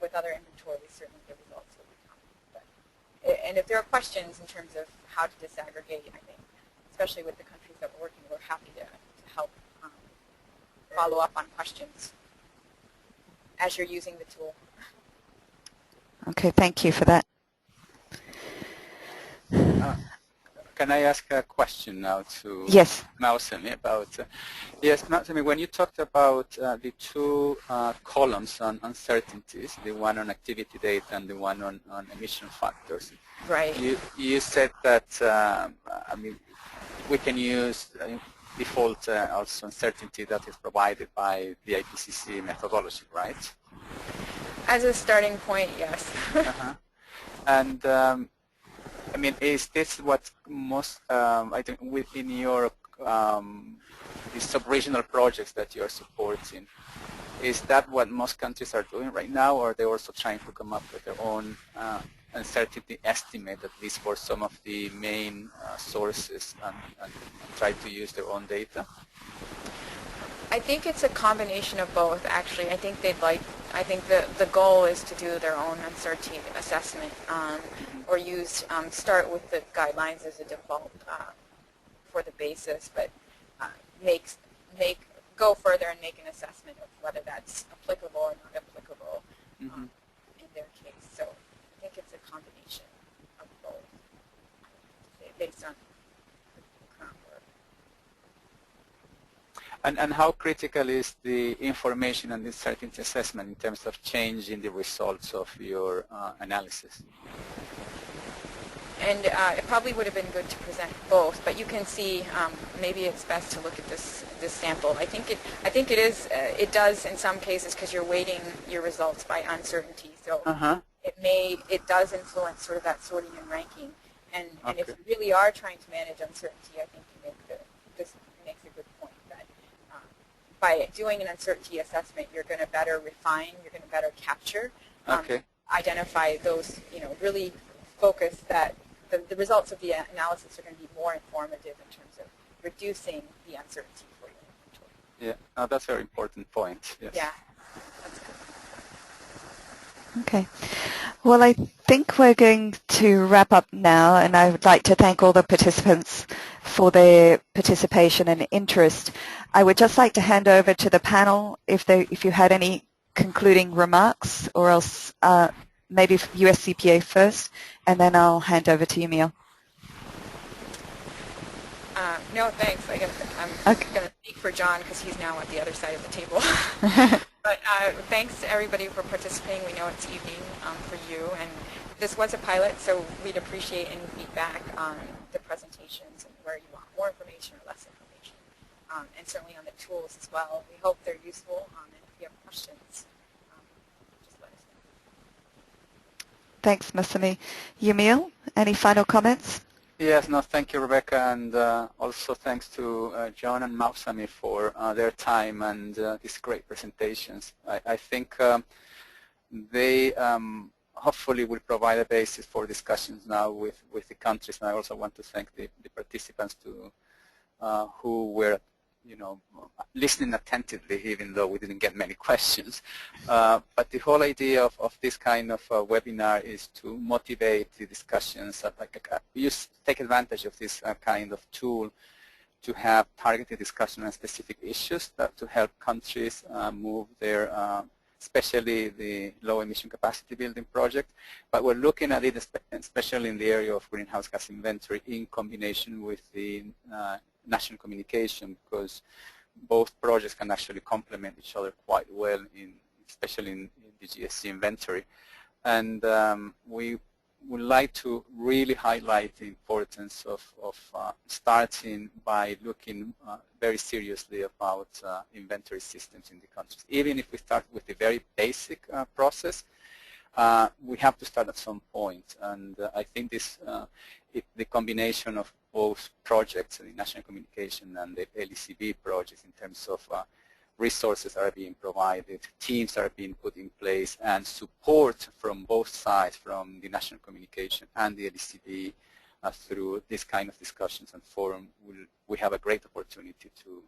with other inventories, certainly the results will become. And if there are questions in terms of how to disaggregate, I think, especially with the countries that we're working with, we're happy to help follow up on questions as you're using the tool. Okay, thank you for that. Can I ask a question now to Mausemi about, yes, Mausemi, when you talked about the two columns on uncertainties, the one on activity data and the one on emission factors, right? You said that, I mean, we can use default also uncertainty that is provided by the IPCC methodology, right? As a starting point, yes. And I mean, is this what most, I think, within your the sub-regional projects that you're supporting, is that what most countries are doing right now, or are they also trying to come up with their own uncertainty estimate, at least for some of the main sources, and try to use their own data? I think it's a combination of both, actually. I think the goal is to do their own uncertainty assessment, or start with the guidelines as a default for the basis, but go further and make an assessment of whether that's applicable or not applicable in their case. So I think it's a combination of both based on the current work. And how critical is the information and the uncertainty assessment in terms of changing the results of your analysis? And it probably would have been good to present both, but you can see maybe it's best to look at this sample. I think it does in some cases because you're weighting your results by uncertainty. So it does influence sort of that sorting and ranking. And if you really are trying to manage uncertainty, I think this makes a good point that by doing an uncertainty assessment, you're going to better refine, you're going to better capture, identify those, really focus that the results of the analysis are going to be more informative in terms of reducing the uncertainty for your inventory. Yeah, that's a very important point. Yes. Yeah, that's good. Okay. Well, I think we're going to wrap up now, and I would like to thank all the participants for their participation and interest. I would just like to hand over to the panel if you had any concluding remarks, or else maybe USCPA first, and then I'll hand over to you, Emil. No, thanks. I'm going to speak for John because he's now at the other side of the table. But thanks to everybody for participating. We know it's evening for you, and this was a pilot, so we'd appreciate any feedback on the presentations and where you want more information or less information, and certainly on the tools as well. We hope they're useful, and if you have questions, just let us know. Thanks, Masami. Emil, any final comments? Yes, no, thank you, Rebecca, and also thanks to John and Masami for their time and these great presentations. I think they hopefully will provide a basis for discussions now with the countries, and I also want to thank the participants who were listening attentively, even though we didn't get many questions. But the whole idea of this kind of webinar is to motivate the discussions. Take advantage of this kind of tool to have targeted discussion on specific issues to help countries move their, especially the low emission capacity building project. But we're looking at it especially in the area of greenhouse gas inventory in combination with the national communication, because both projects can actually complement each other quite well, especially in the GHG inventory. And we would like to really highlight the importance of starting by looking very seriously about inventory systems in the countries. Even if we start with the very basic process, we have to start at some point. And I think the combination of both projects, the national communication and the LECB projects, in terms of resources that are being provided, teams that are being put in place, and support from both sides, from the national communication and the LECB, through this kind of discussions and forum, we have a great opportunity to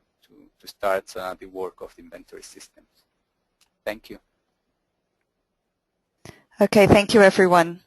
start the work of the inventory systems. Thank you. Okay, thank you, everyone.